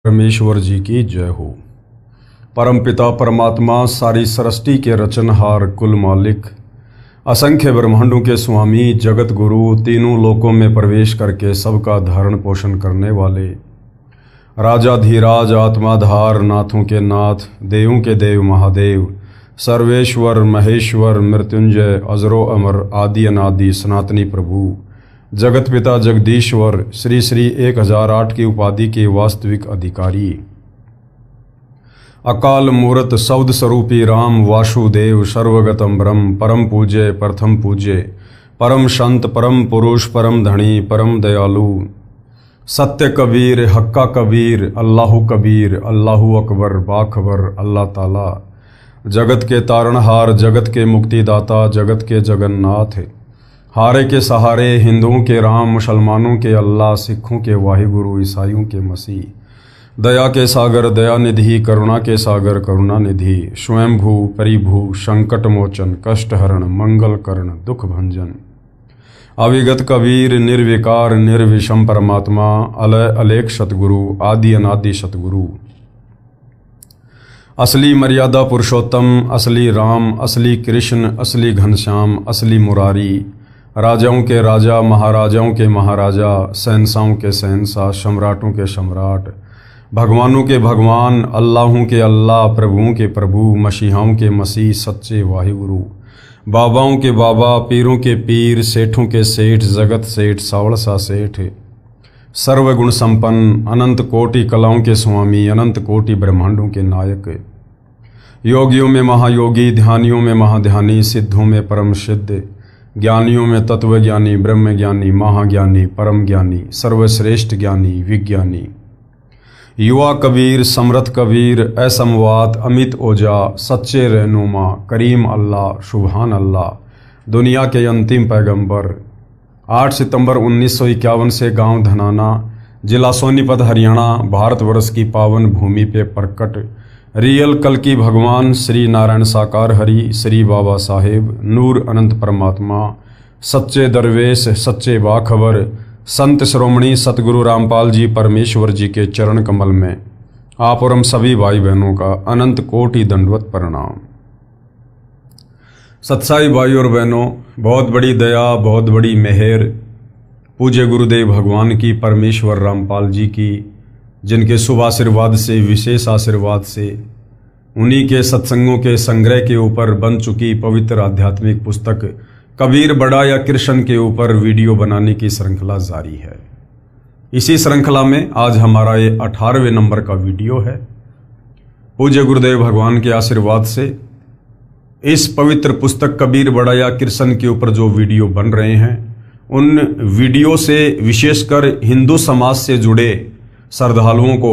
परमेश्वर जी की जय हो। परमपिता परमात्मा सारी सृष्टि के रचनहार कुल मालिक, असंख्य ब्रह्मांडों के स्वामी, जगत गुरु, तीनों लोकों में प्रवेश करके सबका धारण पोषण करने वाले, राजाधीराज आत्माधार, नाथों के नाथ, देवों के देव महादेव, सर्वेश्वर महेश्वर मृत्युंजय अजरो अमर आदि अनादि सनातनी प्रभु, जगत पिता जगदीश्वर, श्री श्री 1008 की उपाधि के वास्तविक अधिकारी, अकाल मूर्त शब्द स्वरूपी राम वासुदेव, सर्वगतम ब्रह्म, परम पूज्य प्रथम पूज्य, परम संत, परम पुरुष, परम धनी, परम दयालु, सत्य कबीर, हक्का कबीर, अल्लाहु कबीर, अल्लाहु अकबर, बाखबर, अल्लाह ताला, जगत के तारणहार, जगत के मुक्तिदाता, जगत के जगन्नाथ, हारे के सहारे, हिंदुओं के राम, मुसलमानों के अल्लाह, सिखों के वाहिगुरु, ईसाइयों के मसीह, दया के सागर दयानिधि, करुणा के सागर करुणानिधि, स्वयंभू परिभू, संकट मोचन, कष्ट हरण, मंगल करण, दुख भंजन, अविगत कबीर, निर्विकार निर्विषम परमात्मा, अलय अलेख सतगुरु, आदि अनादि सतगुरु, असली मर्यादा पुरुषोत्तम, असली राम, असली कृष्ण, असली घनश्याम, असली मुरारी, राजाओं के राजा, महाराजाओं के महाराजा, शहंशाहों के शहंशाह, सम्राटों के सम्राट, भगवानों के भगवान, अल्लाहों के अल्लाह, प्रभुओं के प्रभु, मसीहाओं के मसीह, सच्चे वाहिगुरु, बाबाओं के बाबा, पीरों के पीर, सेठों के सेठ, जगत सेठ, सावड़सा सेठ, सर्वगुण संपन्न, अनंत कोटि कलाओं के स्वामी, अनंत कोटि ब्रह्मांडों के नायक, योगियों में महायोगी, ध्यानियों में महाध्यानी, सिद्धों में परम सिद्ध, ज्ञानियों में तत्वज्ञानी, ब्रह्म ज्ञानी, महाज्ञानी, परम ज्ञानी, सर्वश्रेष्ठ ज्ञानी, विज्ञानी, युवा कबीर, समर्थ कबीर, असमवात, अमित ओजा, सच्चे रहनुमा, करीम अल्लाह, सुभान अल्लाह, दुनिया के अंतिम पैगंबर, 8 सितंबर 1951 से गांव धनाना, जिला सोनीपत, हरियाणा, भारतवर्ष की पावन भूमि पे प्रकट रियल कल की भगवान श्री नारायण साकार हरि, श्री बाबा साहेब, नूर अनंत परमात्मा, सच्चे दरवेश, सच्चे बाखबर, संत श्रोमणी सतगुरु रामपाल जी परमेश्वर जी के चरण कमल में आप और हम सभी भाई बहनों का अनंत कोटि दंडवत प्रणाम। सत्साई भाई और बहनों, बहुत बड़ी दया, बहुत बड़ी मेहर पूज्य गुरुदेव भगवान की, परमेश्वर रामपाल जी की, जिनके शुभ आशीर्वाद से, विशेष आशीर्वाद से, उन्हीं के सत्संगों के संग्रह के ऊपर बन चुकी पवित्र आध्यात्मिक पुस्तक कबीर बड़ा या कृष्ण के ऊपर वीडियो बनाने की श्रृंखला जारी है। इसी श्रृंखला में आज हमारा ये 18वें नंबर का वीडियो है। पूज्य गुरुदेव भगवान के आशीर्वाद से इस पवित्र पुस्तक कबीर बड़ा या कृष्ण के ऊपर जो वीडियो बन रहे हैं, उन वीडियो से विशेषकर हिंदू समाज से जुड़े श्रद्धालुओं को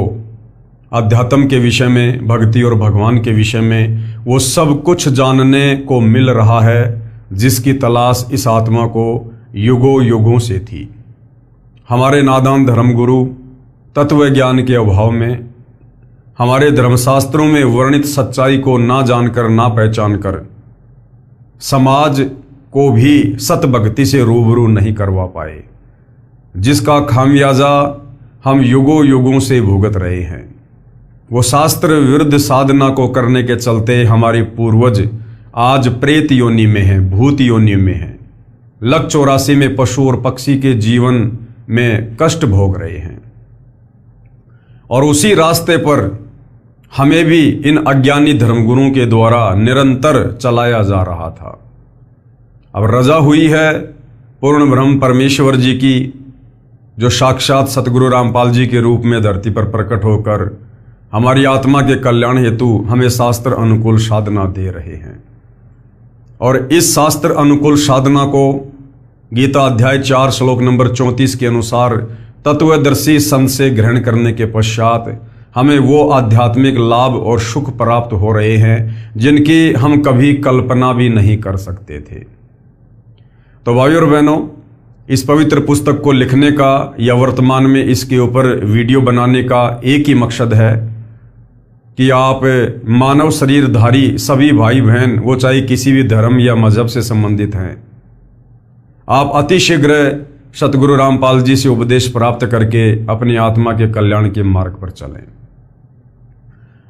अध्यात्म के विषय में, भक्ति और भगवान के विषय में वो सब कुछ जानने को मिल रहा है जिसकी तलाश इस आत्मा को युगों युगों से थी। हमारे नादान धर्मगुरु तत्व ज्ञान के अभाव में, हमारे धर्मशास्त्रों में वर्णित सच्चाई को ना जानकर, ना पहचान कर समाज को भी सतभक्ति से रूबरू नहीं करवा पाए, जिसका खामियाजा हम युगों युगों से भुगत रहे हैं। वो शास्त्र विरुद्ध साधना को करने के चलते हमारे पूर्वज आज प्रेत योनि में हैं, भूत योनि में हैं, लक 84 में पशु और पक्षी के जीवन में कष्ट भोग रहे हैं। और उसी रास्ते पर हमें भी इन अज्ञानी धर्मगुरुओं के द्वारा निरंतर चलाया जा रहा था। अब रजा हुई है पूर्ण ब्रह्म परमेश्वर जी की, जो साक्षात सतगुरु रामपाल जी के रूप में धरती पर प्रकट होकर हमारी आत्मा के कल्याण हेतु हमें शास्त्र अनुकूल साधना दे रहे हैं। और इस शास्त्र अनुकूल साधना को गीता अध्याय 4 श्लोक नंबर 34 के अनुसार तत्वदर्शी संत से ग्रहण करने के पश्चात हमें वो आध्यात्मिक लाभ और सुख प्राप्त हो रहे हैं जिनकी हम कभी कल्पना भी नहीं कर सकते थे। तो भाइयों और बहनों, इस पवित्र पुस्तक को लिखने का या वर्तमान में इसके ऊपर वीडियो बनाने का एक ही मकसद है कि आप मानव शरीरधारी सभी भाई बहन, वो चाहे किसी भी धर्म या मजहब से संबंधित हैं, आप अतिशीघ्र सतगुरु रामपाल जी से उपदेश प्राप्त करके अपनी आत्मा के कल्याण के मार्ग पर चलें।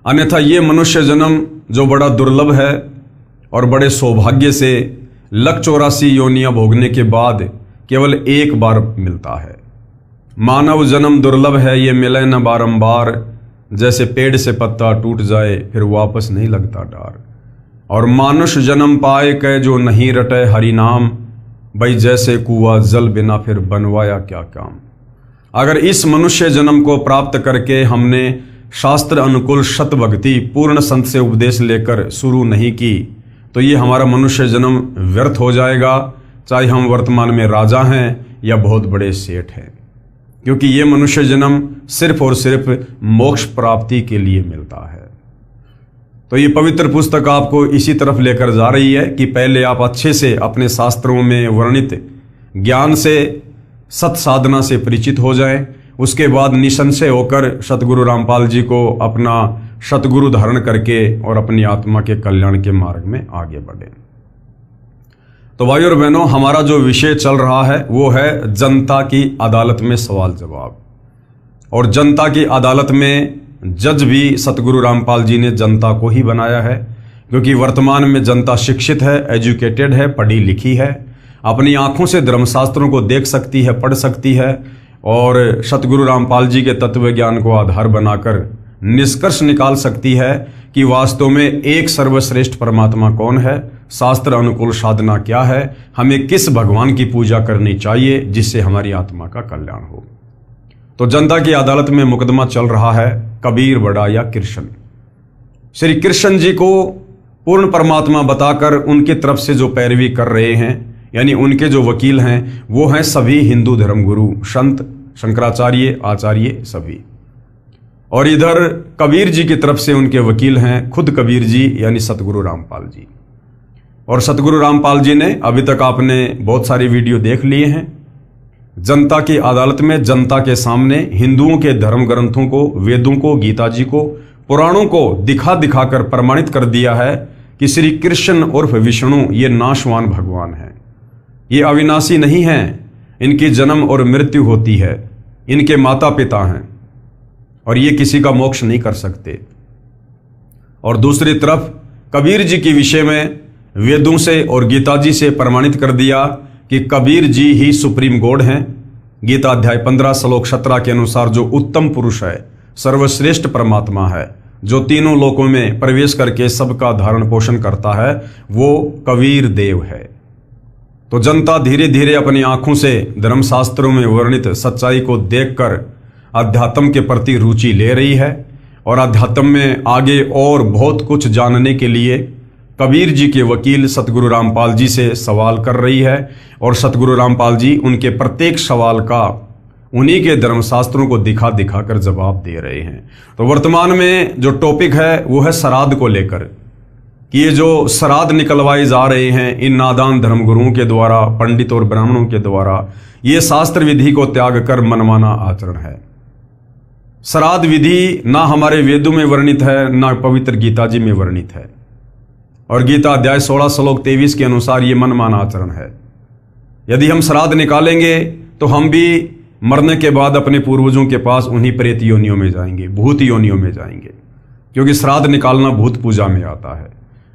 अन्यथा ये मनुष्य जन्म जो बड़ा दुर्लभ है और बड़े सौभाग्य से 184 योनियां भोगने के बाद केवल एक बार मिलता है। मानव जन्म दुर्लभ है, ये मिले न बारंबार, जैसे पेड़ से पत्ता टूट जाए फिर वापस नहीं लगता डार। और मानुष जन्म पाए कै जो नहीं रटे हरि नाम, भाई जैसे कुआ जल बिना फिर बनवाया क्या काम। अगर इस मनुष्य जन्म को प्राप्त करके हमने शास्त्र अनुकूल शत भक्ति पूर्ण संत से उपदेश लेकर शुरू नहीं की तो ये हमारा मनुष्य जन्म व्यर्थ हो जाएगा, चाहे हम वर्तमान में राजा हैं या बहुत बड़े सेठ हैं, क्योंकि ये मनुष्य जन्म सिर्फ और सिर्फ मोक्ष प्राप्ति के लिए मिलता है। तो ये पवित्र पुस्तक आपको इसी तरफ लेकर जा रही है कि पहले आप अच्छे से अपने शास्त्रों में वर्णित ज्ञान से सत साधना से परिचित हो जाएं, उसके बाद निसंशय होकर सतगुरु रामपाल जी को अपना सतगुरु धारण करके और अपनी आत्मा के कल्याण के मार्ग में आगे बढ़ें। तो भाइयों और बहनों, हमारा जो विषय चल रहा है वो है जनता की अदालत में सवाल जवाब। और जनता की अदालत में जज भी सतगुरु रामपाल जी ने जनता को ही बनाया है, क्योंकि वर्तमान में जनता शिक्षित है, एजुकेटेड है, पढ़ी लिखी है, अपनी आंखों से धर्मशास्त्रों को देख सकती है, पढ़ सकती है और सतगुरु रामपाल जी के तत्व ज्ञान को आधार बनाकर निष्कर्ष निकाल सकती है कि वास्तव में एक सर्वश्रेष्ठ परमात्मा कौन है, शास्त्र अनुकूल साधना क्या है, हमें किस भगवान की पूजा करनी चाहिए जिससे हमारी आत्मा का कल्याण हो। तो जनता की अदालत में मुकदमा चल रहा है कबीर बड़ा या कृष्ण। श्री कृष्ण जी को पूर्ण परमात्मा बताकर उनकी तरफ से जो पैरवी कर रहे हैं, यानी उनके जो वकील हैं, वो हैं सभी हिंदू धर्मगुरु, संत, शंकराचार्य, आचार्य सभी। और इधर कबीर जी की तरफ से उनके वकील हैं खुद कबीर जी यानी सतगुरु रामपाल जी। और सतगुरु रामपाल जी ने अभी तक आपने बहुत सारी वीडियो देख लिए हैं। जनता की अदालत में जनता के सामने हिंदुओं के धर्म ग्रंथों को, वेदों को, गीता जी को, पुराणों को दिखा दिखाकर प्रमाणित कर दिया है कि श्री कृष्ण उर्फ विष्णु ये नाशवान भगवान हैं, ये अविनाशी नहीं हैं, इनकी जन्म और मृत्यु होती है, इनके माता पिता हैं और ये किसी का मोक्ष नहीं कर सकते। और दूसरी तरफ कबीर जी के विषय में वेदों से और गीता जी से प्रमाणित कर दिया कि कबीर जी ही सुप्रीम गॉड हैं। गीता अध्याय 15 श्लोक 17 के अनुसार जो उत्तम पुरुष है, सर्वश्रेष्ठ परमात्मा है, जो तीनों लोकों में प्रवेश करके सबका धारण पोषण करता है, वो कबीर देव है। तो जनता धीरे धीरे अपनी आंखों से धर्मशास्त्रों में वर्णित सच्चाई को देखकर अध्यात्म के प्रति रुचि ले रही है और अध्यात्म में आगे और बहुत कुछ जानने के लिए कबीर जी के वकील सतगुरु रामपाल जी से सवाल कर रही है। और सतगुरु रामपाल जी उनके प्रत्येक सवाल का उन्हीं के धर्मशास्त्रों को दिखा दिखाकर जवाब दे रहे हैं। तो वर्तमान में जो टॉपिक है वो है श्राद्ध को लेकर कि ये जो श्राद्ध निकलवाए जा रहे हैं इन नादान धर्मगुरुओं के द्वारा, पंडित और ब्राह्मणों के द्वारा, ये शास्त्र विधि को त्याग कर मनमाना आचरण है। श्राद्ध विधि ना हमारे वेदों में वर्णित है, ना पवित्र गीता जी में वर्णित है। और गीता अध्याय 16 श्लोक 23 के अनुसार ये मनमाना आचरण है। यदि हम श्राद्ध निकालेंगे तो हम भी मरने के बाद अपने पूर्वजों के पास उन्हीं प्रेत योनियों में जाएंगे, भूत योनियों में जाएंगे, क्योंकि श्राद्ध निकालना भूत पूजा में आता है।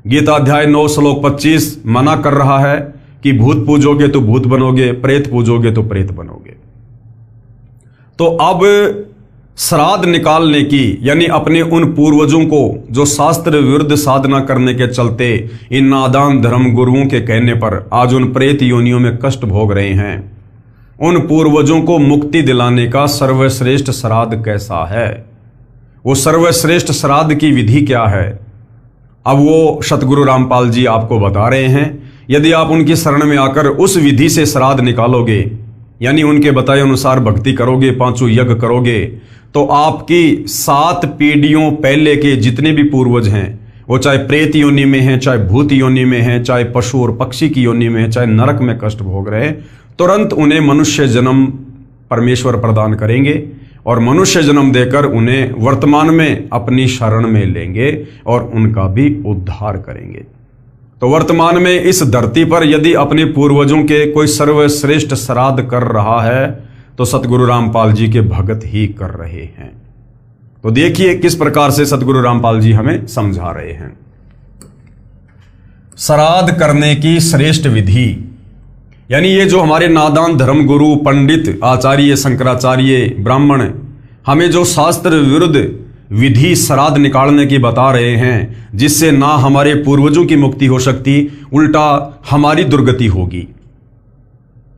गीता अध्याय 9 श्लोक 25 मना कर रहा है कि भूत पूजोगे तो भूत बनोगे, प्रेत पूजोगे तो प्रेत बनोगे। तो अब श्राद्ध निकालने की, यानी अपने उन पूर्वजों को जो शास्त्र विरुद्ध साधना करने के चलते इन नादान धर्म गुरुओं के कहने पर आज उन प्रेत योनियों में कष्ट भोग रहे हैं, उन पूर्वजों को मुक्ति दिलाने का सर्वश्रेष्ठ श्राद्ध कैसा है, वो सर्वश्रेष्ठ श्राद्ध की विधि क्या है, अब वो सतगुरु रामपाल जी आपको बता रहे हैं। यदि आप उनकी शरण में आकर उस विधि से श्राद्ध निकालोगे, यानी उनके बताए अनुसार भक्ति करोगे, 5 यज्ञ करोगे, तो आपकी 7 पीढ़ियों पहले के जितने भी पूर्वज हैं, वो चाहे प्रेत योनि में हैं, चाहे भूत योनि में हैं, चाहे पशु और पक्षी की योनि में हैं, चाहे नरक में कष्ट भोग रहे हैं, तुरंत उन्हें मनुष्य जन्म परमेश्वर प्रदान करेंगे और मनुष्य जन्म देकर उन्हें वर्तमान में अपनी शरण में लेंगे और उनका भी उद्धार करेंगे। तो वर्तमान में इस धरती पर यदि अपने पूर्वजों के कोई सर्वश्रेष्ठ श्राद्ध कर रहा है तो सतगुरु रामपाल जी के भगत ही कर रहे हैं। तो देखिए किस प्रकार से सतगुरु रामपाल जी हमें समझा रहे हैं। श्राद्ध करने की श्रेष्ठ विधि, यानी ये जो हमारे नादान धर्म गुरु पंडित आचार्य शंकराचार्य ब्राह्मण हमें जो शास्त्र विरुद्ध विधि श्राद्ध निकालने की बता रहे हैं, जिससे ना हमारे पूर्वजों की मुक्ति हो सकती, उल्टा हमारी दुर्गति होगी।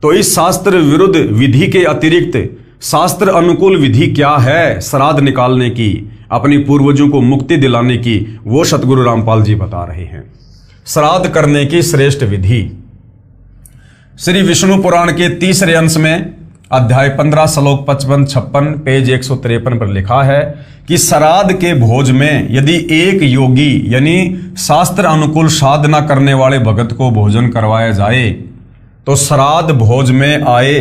तो इस शास्त्र विरुद्ध विधि के अतिरिक्त शास्त्र अनुकूल विधि क्या है श्राद्ध निकालने की, अपनी पूर्वजों को मुक्ति दिलाने की, वो सतगुरु रामपाल जी बता रहे हैं। श्राद्ध करने की श्रेष्ठ विधि श्री विष्णु पुराण के तीसरे अंश में अध्याय 15 श्लोक 55-56 पेज 153 पर लिखा है कि श्राद्ध के भोज में यदि एक योगी यानी शास्त्र अनुकूल साधना करने वाले भगत को भोजन करवाया जाए तो श्राद्ध भोज में आए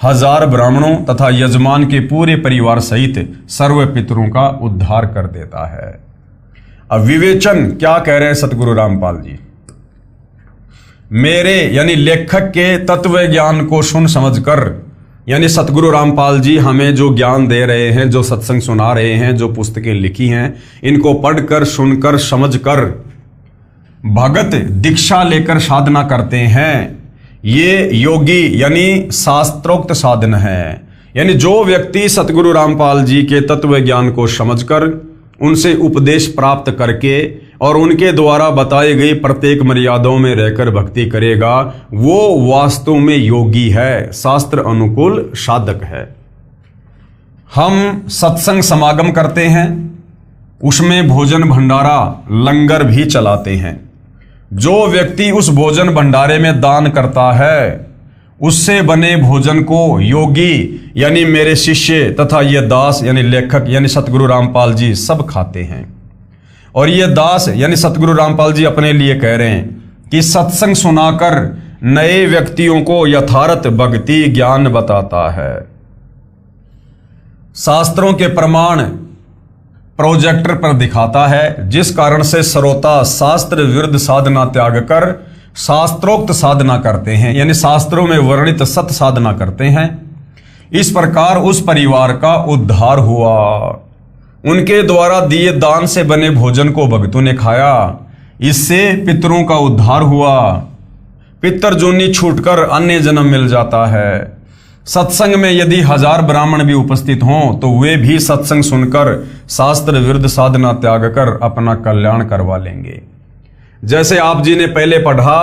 1000 ब्राह्मणों तथा यजमान के पूरे परिवार सहित सर्व पितरों का उद्धार कर देता है। अब विवेचन क्या कह रहे हैं सतगुरु रामपाल जी। मेरे यानी लेखक के तत्व ज्ञान को सुन समझकर, यानी सतगुरु रामपाल जी हमें जो ज्ञान दे रहे हैं, जो सत्संग सुना रहे हैं, जो पुस्तकें लिखी हैं, इनको पढ़कर सुनकर समझकर भगत दीक्षा लेकर साधना करते हैं। ये योगी यानी शास्त्रोक्त साधन है। यानी जो व्यक्ति सतगुरु रामपाल जी के तत्व ज्ञान को समझकर उनसे उपदेश प्राप्त करके और उनके द्वारा बताई गई प्रत्येक मर्यादाओं में रहकर भक्ति करेगा, वो वास्तव में योगी है, शास्त्र अनुकूल साधक है। हम सत्संग समागम करते हैं, उसमें भोजन भंडारा लंगर भी चलाते हैं। जो व्यक्ति उस भोजन भंडारे में दान करता है, उससे बने भोजन को योगी यानी मेरे शिष्य तथा ये दास यानी लेखक यानी सतगुरु रामपाल जी सब खाते हैं। और ये दास यानी सतगुरु रामपाल जी अपने लिए कह रहे हैं कि सत्संग सुनाकर नए व्यक्तियों को यथार्थ भक्ति ज्ञान बताता है। शास्त्रों के प्रमाण प्रोजेक्टर पर दिखाता है, जिस कारण से श्रोता शास्त्र विरुद्ध साधना त्याग कर शास्त्रोक्त साधना करते हैं, यानी शास्त्रों में वर्णित सत्य साधना करते हैं। इस प्रकार उस परिवार का उद्धार हुआ। उनके द्वारा दिए दान से बने भोजन को भक्तों ने खाया, इससे पितरों का उद्धार हुआ। पितर जोनी छूटकर अन्य जन्म मिल जाता है। सत्संग में यदि 1000 ब्राह्मण भी उपस्थित हों तो वे भी सत्संग सुनकर शास्त्र विरुद्ध साधना त्याग कर अपना कल्याण करवा लेंगे। जैसे आप जी ने पहले पढ़ा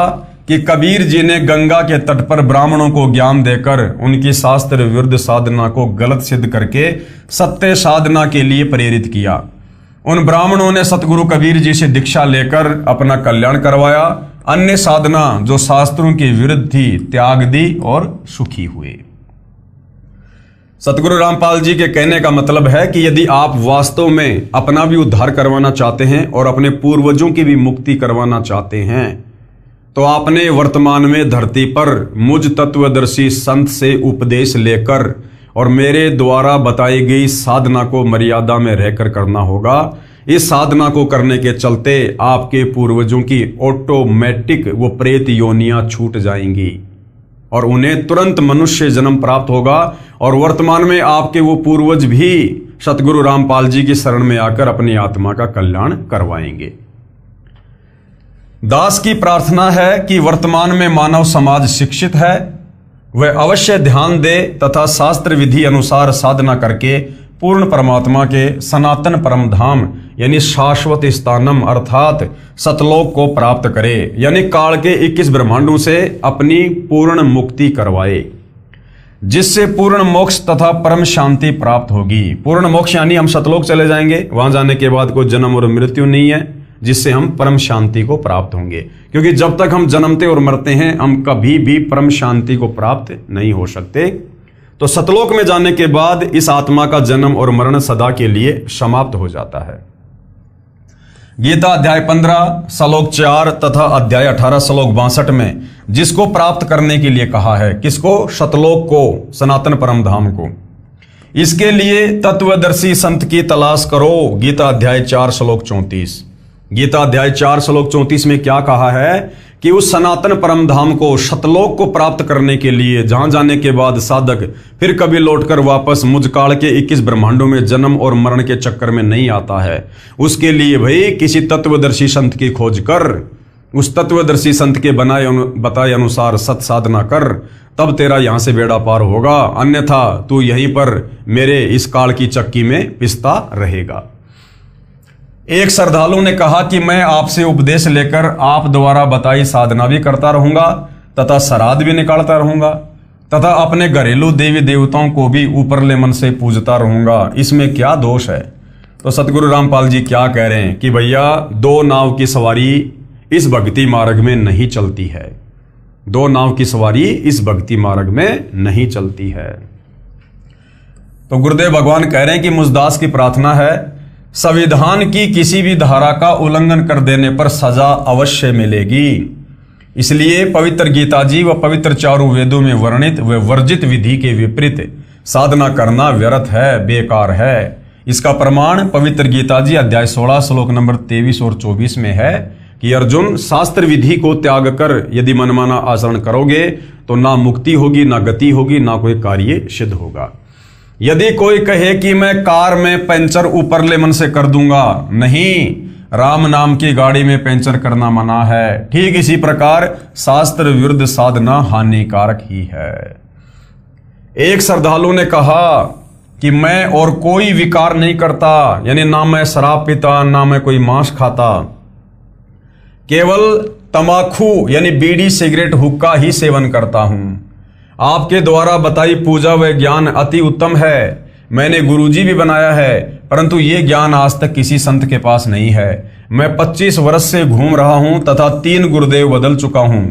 कि कबीर जी ने गंगा के तट पर ब्राह्मणों को ज्ञान देकर उनकी शास्त्र विरुद्ध साधना को गलत सिद्ध करके सत्य साधना के लिए प्रेरित किया। उन ब्राह्मणों ने सतगुरु कबीर जी से दीक्षा लेकर अपना कल्याण करवाया। अन्य साधना जो शास्त्रों के विरुद्ध थी त्याग दी और सुखी हुए। सतगुरु रामपाल जी के कहने का मतलब है कि यदि आप वास्तव में अपना भी उद्धार करवाना चाहते हैं और अपने पूर्वजों की भी मुक्ति करवाना चाहते हैं तो आपने वर्तमान में धरती पर मुझ तत्वदर्शी संत से उपदेश लेकर और मेरे द्वारा बताई गई साधना को मर्यादा में रहकर करना होगा। इस साधना को करने के चलते आपके पूर्वजों की ऑटोमेटिक वो प्रेत योनियां छूट जाएंगी और उन्हें तुरंत मनुष्य जन्म प्राप्त होगा और वर्तमान में आपके वो पूर्वज भी सतगुरु रामपाल जी की शरण में आकर अपनी आत्मा का कल्याण करवाएंगे। दास की प्रार्थना है कि वर्तमान में मानव समाज शिक्षित है, वह अवश्य ध्यान दे तथा शास्त्र विधि अनुसार साधना करके पूर्ण परमात्मा के सनातन परम धाम यानी शाश्वत स्थानम अर्थात सतलोक को प्राप्त करे, यानी काल के 21 ब्रह्मांडों से अपनी पूर्ण मुक्ति करवाए, जिससे पूर्ण मोक्ष तथा परम शांति प्राप्त होगी। पूर्ण मोक्ष यानी हम सतलोक चले जाएंगे, वहां जाने के बाद कोई जन्म और मृत्यु नहीं है, जिससे हम परम शांति को प्राप्त होंगे। क्योंकि जब तक हम जन्मते और मरते हैं हम कभी भी परम शांति को प्राप्त नहीं हो सकते। तो सतलोक में जाने के बाद इस आत्मा का जन्म और मरण सदा के लिए समाप्त हो जाता है। गीता अध्याय 15 श्लोक 4 तथा अध्याय 18 श्लोक 62 में जिसको प्राप्त करने के लिए कहा है, किसको? सतलोक को, सनातन परम धाम को। इसके लिए तत्वदर्शी संत की तलाश करो। गीता अध्याय 4 श्लोक 34। गीता अध्याय 4 श्लोक 34 में क्या कहा है कि उस सनातन परम धाम को, शतलोक को प्राप्त करने के लिए, जहां जाने के बाद साधक फिर कभी लौटकर वापस मुझकाल के 21 ब्रह्मांडों में जन्म और मरण के चक्कर में नहीं आता है, उसके लिए भाई किसी तत्वदर्शी संत की खोज कर, उस तत्वदर्शी संत के बताए अनुसार सत साधना कर, तब तेरा यहां से बेड़ा पार होगा, अन्यथा तू यहीं पर मेरे इस काल की चक्की में पिसता रहेगा। एक श्रद्धालु ने कहा कि मैं आपसे उपदेश लेकर आप द्वारा बताई साधना भी करता रहूंगा तथा श्राद्ध भी निकालता रहूंगा तथा अपने घरेलू देवी देवताओं को भी ऊपरले मन से पूजता रहूंगा, इसमें क्या दोष है? तो सतगुरु रामपाल जी क्या कह रहे हैं कि भैया, दो नाव की सवारी इस भक्ति मार्ग में नहीं चलती है, दो नाव की सवारी इस भक्ति मार्ग में नहीं चलती है। तो गुरुदेव भगवान कह रहे हैं कि मुझदास की प्रार्थना है, संविधान की किसी भी धारा का उल्लंघन कर देने पर सजा अवश्य मिलेगी। इसलिए पवित्र गीता जी व पवित्र चारों वेदों में वर्णित व वर्जित विधि के विपरीत साधना करना व्यर्थ है, बेकार है। इसका प्रमाण पवित्र गीता जी अध्याय 16 श्लोक नंबर 23 और 24 में है कि अर्जुन, शास्त्र विधि को त्याग कर यदि मनमाना आचरण करोगे तो ना मुक्ति होगी, ना गति होगी, ना कोई कार्य सिद्ध होगा। यदि कोई कहे कि मैं कार में पंचर ऊपरले मन से कर दूंगा, नहीं, राम नाम की गाड़ी में पंचर करना मना है। ठीक इसी प्रकार शास्त्र विरुद्ध साधना हानिकारक ही है। एक श्रद्धालु ने कहा कि मैं और कोई विकार नहीं करता, यानी ना मैं शराब पीता, ना मैं कोई मांस खाता, केवल तंबाकू यानी बीड़ी, सिगरेट, हुक्का ही सेवन करता हूं। आपके द्वारा बताई पूजा व ज्ञान अति उत्तम है, मैंने गुरुजी भी बनाया है, परंतु ये ज्ञान आज तक किसी संत के पास नहीं है। मैं 25 वर्ष से घूम रहा हूं तथा 3 गुरुदेव बदल चुका हूं।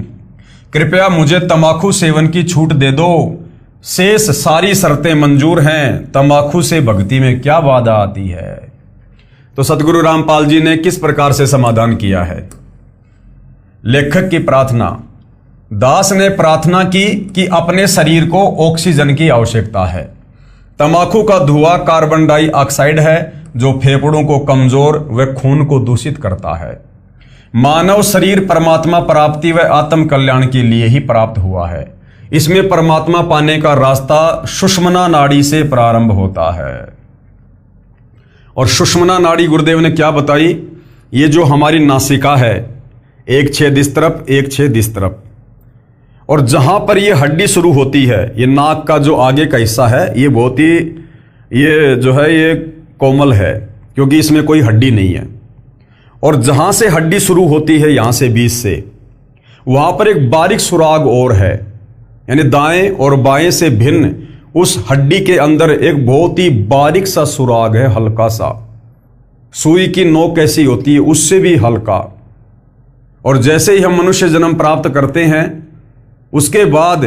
कृपया मुझे तंबाकू सेवन की छूट दे दो, शेष सारी शर्तें मंजूर हैं, तंबाकू से भक्ति में क्या बाधा आती है? तो सतगुरु रामपाल जी ने किस प्रकार से समाधान किया है? लेखक की प्रार्थना, दास ने प्रार्थना की कि अपने शरीर को ऑक्सीजन की आवश्यकता है। तंबाकू का धुआं कार्बन डाइऑक्साइड है जो फेफड़ों को कमजोर व खून को दूषित करता है। मानव शरीर परमात्मा प्राप्ति व आत्म कल्याण के लिए ही प्राप्त हुआ है। इसमें परमात्मा पाने का रास्ता सुषुम्ना नाड़ी से प्रारंभ होता है। और सुषुम्ना नाड़ी गुरुदेव ने क्या बताई? ये जो हमारी नासिका है, एक छेद इस तरफ, एक छेद इस तरफ, और जहां पर ये हड्डी शुरू होती है, ये नाक का जो आगे का हिस्सा है, ये बहुत ही ये कोमल है क्योंकि इसमें कोई हड्डी नहीं है। और जहां से हड्डी शुरू होती है, यहां से बीच से, वहां पर एक बारीक सुराग और है, यानी दाएं और बाएं से भिन्न उस हड्डी के अंदर एक बहुत ही बारीक सा सुराग है, हल्का सा, सुई की नोक कैसी होती है उससे भी हल्का। और जैसे ही हम मनुष्य जन्म प्राप्त करते हैं, उसके बाद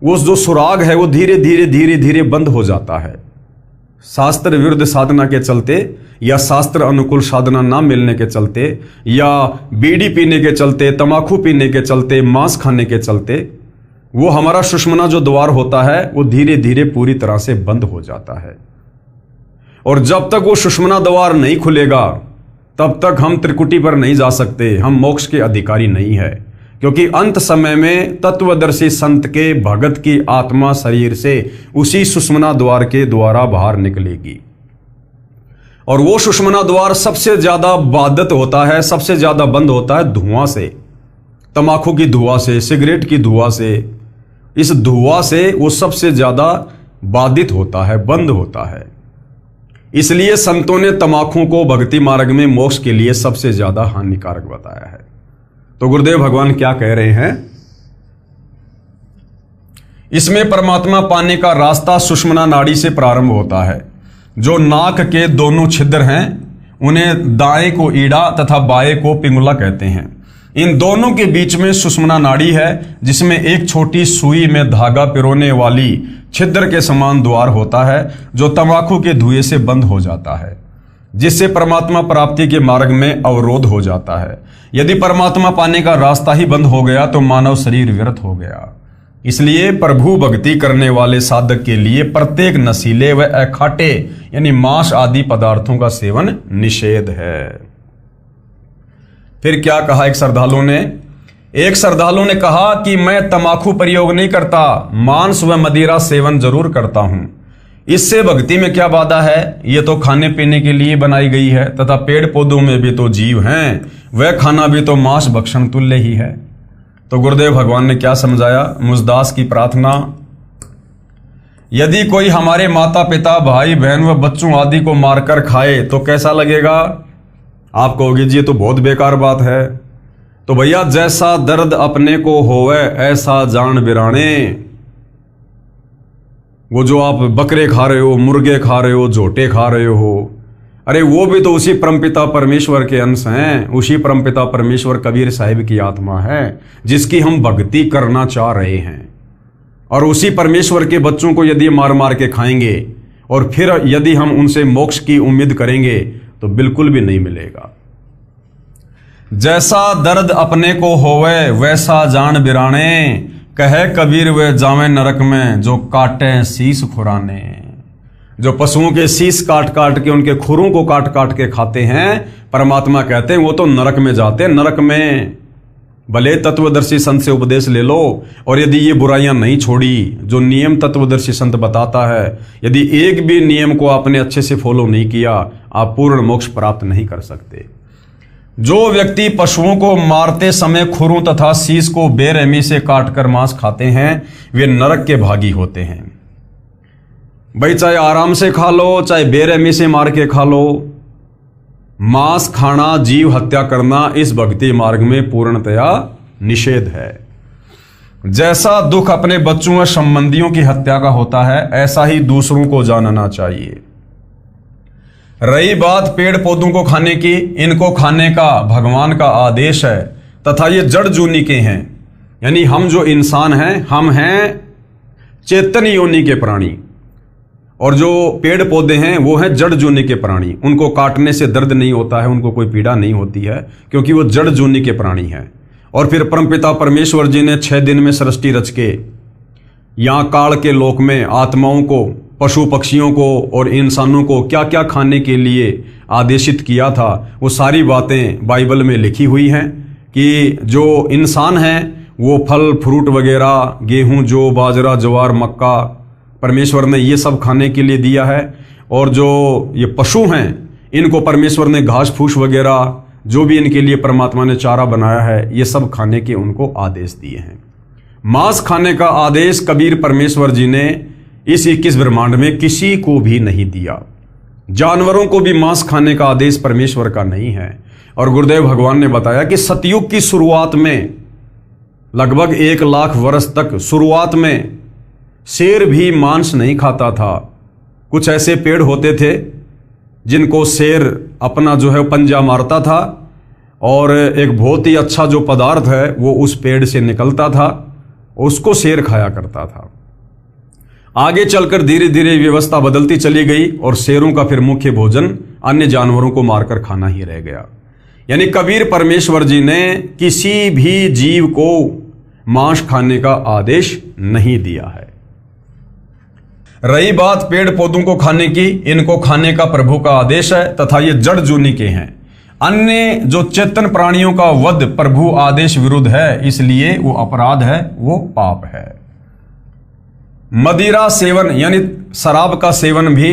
वो जो सुराग है वो धीरे धीरे धीरे धीरे बंद हो जाता है। शास्त्र विरुद्ध साधना के चलते या शास्त्र अनुकूल साधना ना मिलने के चलते या बीड़ी पीने के चलते, तंबाकू पीने के चलते, मांस खाने के चलते, वो हमारा सुषुम्ना जो द्वार होता है वो धीरे धीरे पूरी तरह से बंद हो जाता है। और जब तक वो सुषुम्ना द्वार नहीं खुलेगा तब तक हम त्रिकुटी पर नहीं जा सकते, हम मोक्ष के अधिकारी नहीं है। क्योंकि अंत समय में तत्वदर्शी संत के भगत की आत्मा शरीर से उसी सुषुम्ना द्वार के द्वारा बाहर निकलेगी। और वो सुषुम्ना द्वार सबसे ज्यादा बाधित होता है, सबसे ज्यादा बंद होता है धुआं से, तंबाकू की धुआं से, सिगरेट की धुआं से। इस धुआं से वो सबसे ज्यादा बाधित होता है, बंद होता है। इसलिए संतों ने तंबाकू को भक्ति मार्ग में मोक्ष के लिए सबसे ज्यादा हानिकारक बताया है। तो गुरुदेव भगवान क्या कह रहे हैं? इसमें परमात्मा पाने का रास्ता सुषुम्ना नाड़ी से प्रारंभ होता है। जो नाक के दोनों छिद्र हैं उन्हें दाएं को ईड़ा तथा बाएं को पिंगुला कहते हैं। इन दोनों के बीच में सुषुम्ना नाड़ी है जिसमें एक छोटी सुई में धागा पिरोने वाली छिद्र के समान द्वार होता है जो तंबाकू के धुएं से बंद हो जाता है, जिससे परमात्मा प्राप्ति के मार्ग में अवरोध हो जाता है। यदि परमात्मा पाने का रास्ता ही बंद हो गया तो मानव शरीर व्यर्थ हो गया। इसलिए प्रभु भक्ति करने वाले साधक के लिए प्रत्येक नशीले व अखाटे यानी मांस आदि पदार्थों का सेवन निषेध है। फिर क्या कहा एक श्रद्धालु ने? एक श्रद्धालु ने कहा कि मैं तंबाकू प्रयोग नहीं करता, मांस व मदिरा सेवन जरूर करता हूं। इससे भक्ति में क्या बाधा है? ये तो खाने पीने के लिए बनाई गई है तथा पेड़ पौधों में भी तो जीव हैं, वह खाना भी तो मांस भक्षण तुल्य ही है। तो गुरुदेव भगवान ने क्या समझाया? मुझदास की प्रार्थना, यदि कोई हमारे माता पिता भाई बहन व बच्चों आदि को मारकर खाए तो कैसा लगेगा? आप कहोगे जी ये तो बहुत बेकार बात है। तो भैया, जैसा दर्द अपने को होवे ऐसा जान बिराने। वो जो आप बकरे खा रहे हो, मुर्गे खा रहे हो, झोटे खा रहे हो, अरे वो भी तो उसी परमपिता परमेश्वर के अंश हैं। उसी परमपिता परमेश्वर कबीर साहिब की आत्मा है जिसकी हम भक्ति करना चाह रहे हैं। और उसी परमेश्वर के बच्चों को यदि मार मार के खाएंगे और फिर यदि हम उनसे मोक्ष की उम्मीद करेंगे तो बिल्कुल भी नहीं मिलेगा। जैसा दर्द अपने को होवे वैसा जान बिराने, कहे कबीर वे जावे नरक में जो काटे शीस खुराने। जो पशुओं के शीस काट काट के, उनके खुरों को काट काट के खाते हैं, परमात्मा कहते हैं वो तो नरक में जाते हैं। नरक में भले तत्वदर्शी संत से उपदेश ले लो, और यदि ये बुराइयां नहीं छोड़ी जो नियम तत्वदर्शी संत बताता है, यदि एक भी नियम को आपने अच्छे से फॉलो नहीं किया, आप पूर्ण मोक्ष प्राप्त नहीं कर सकते। जो व्यक्ति पशुओं को मारते समय खुरों तथा शीस को बेरहमी से काटकर मांस खाते हैं, वे नरक के भागी होते हैं। भाई, चाहे आराम से खा लो, चाहे बेरहमी से मार के खा लो, मांस खाना, जीव हत्या करना इस भक्ति मार्ग में पूर्णतया निषेध है। जैसा दुख अपने बच्चों व संबंधियों की हत्या का होता है, ऐसा ही दूसरों को जानना चाहिए। रही बात पेड़ पौधों को खाने की, इनको खाने का भगवान का आदेश है तथा ये जड़ जूनी के हैं। यानी हम जो इंसान हैं, हम हैं चेतन योनि के प्राणी, और जो पेड़ पौधे हैं वो हैं जड़ जूनी के प्राणी। उनको काटने से दर्द नहीं होता है, उनको कोई पीड़ा नहीं होती है, क्योंकि वो जड़ जूनी के प्राणी हैं। और फिर परमपिता परमेश्वर जी ने 6 दिन में सृष्टि रच के यहाँ काल के लोक में आत्माओं को, पशु पक्षियों को और इंसानों को क्या क्या खाने के लिए आदेशित किया था, वो सारी बातें बाइबल में लिखी हुई हैं। कि जो इंसान हैं वो फल फ्रूट वगैरह, गेहूं, जौ, बाजरा, ज्वार, मक्का, परमेश्वर ने ये सब खाने के लिए दिया है। और जो ये पशु हैं, इनको परमेश्वर ने घास फूस वगैरह जो भी इनके लिए परमात्मा ने चारा बनाया है, ये सब खाने के उनको आदेश दिए हैं। मांस खाने का आदेश कबीर परमेश्वर जी ने इस 21 ब्रह्मांड में किसी को भी नहीं दिया। जानवरों को भी मांस खाने का आदेश परमेश्वर का नहीं है। और गुरुदेव भगवान ने बताया कि सतयुग की शुरुआत में लगभग 1 लाख वर्ष तक शुरुआत में शेर भी मांस नहीं खाता था। कुछ ऐसे पेड़ होते थे जिनको शेर अपना जो है पंजा मारता था, और एक बहुत ही अच्छा जो पदार्थ है वो उस पेड़ से निकलता था, उसको शेर खाया करता था। आगे चलकर धीरे धीरे व्यवस्था बदलती चली गई और शेरों का फिर मुख्य भोजन अन्य जानवरों को मारकर खाना ही रह गया। यानी कबीर परमेश्वर जी ने किसी भी जीव को मांस खाने का आदेश नहीं दिया है। रही बात पेड़ पौधों को खाने की, इनको खाने का प्रभु का आदेश है तथा ये जड़ जूनी के हैं। अन्य जो चेतन प्राणियों का वध प्रभु आदेश विरुद्ध है, इसलिए वो अपराध है, वो पाप है। मदिरा सेवन यानी शराब का सेवन भी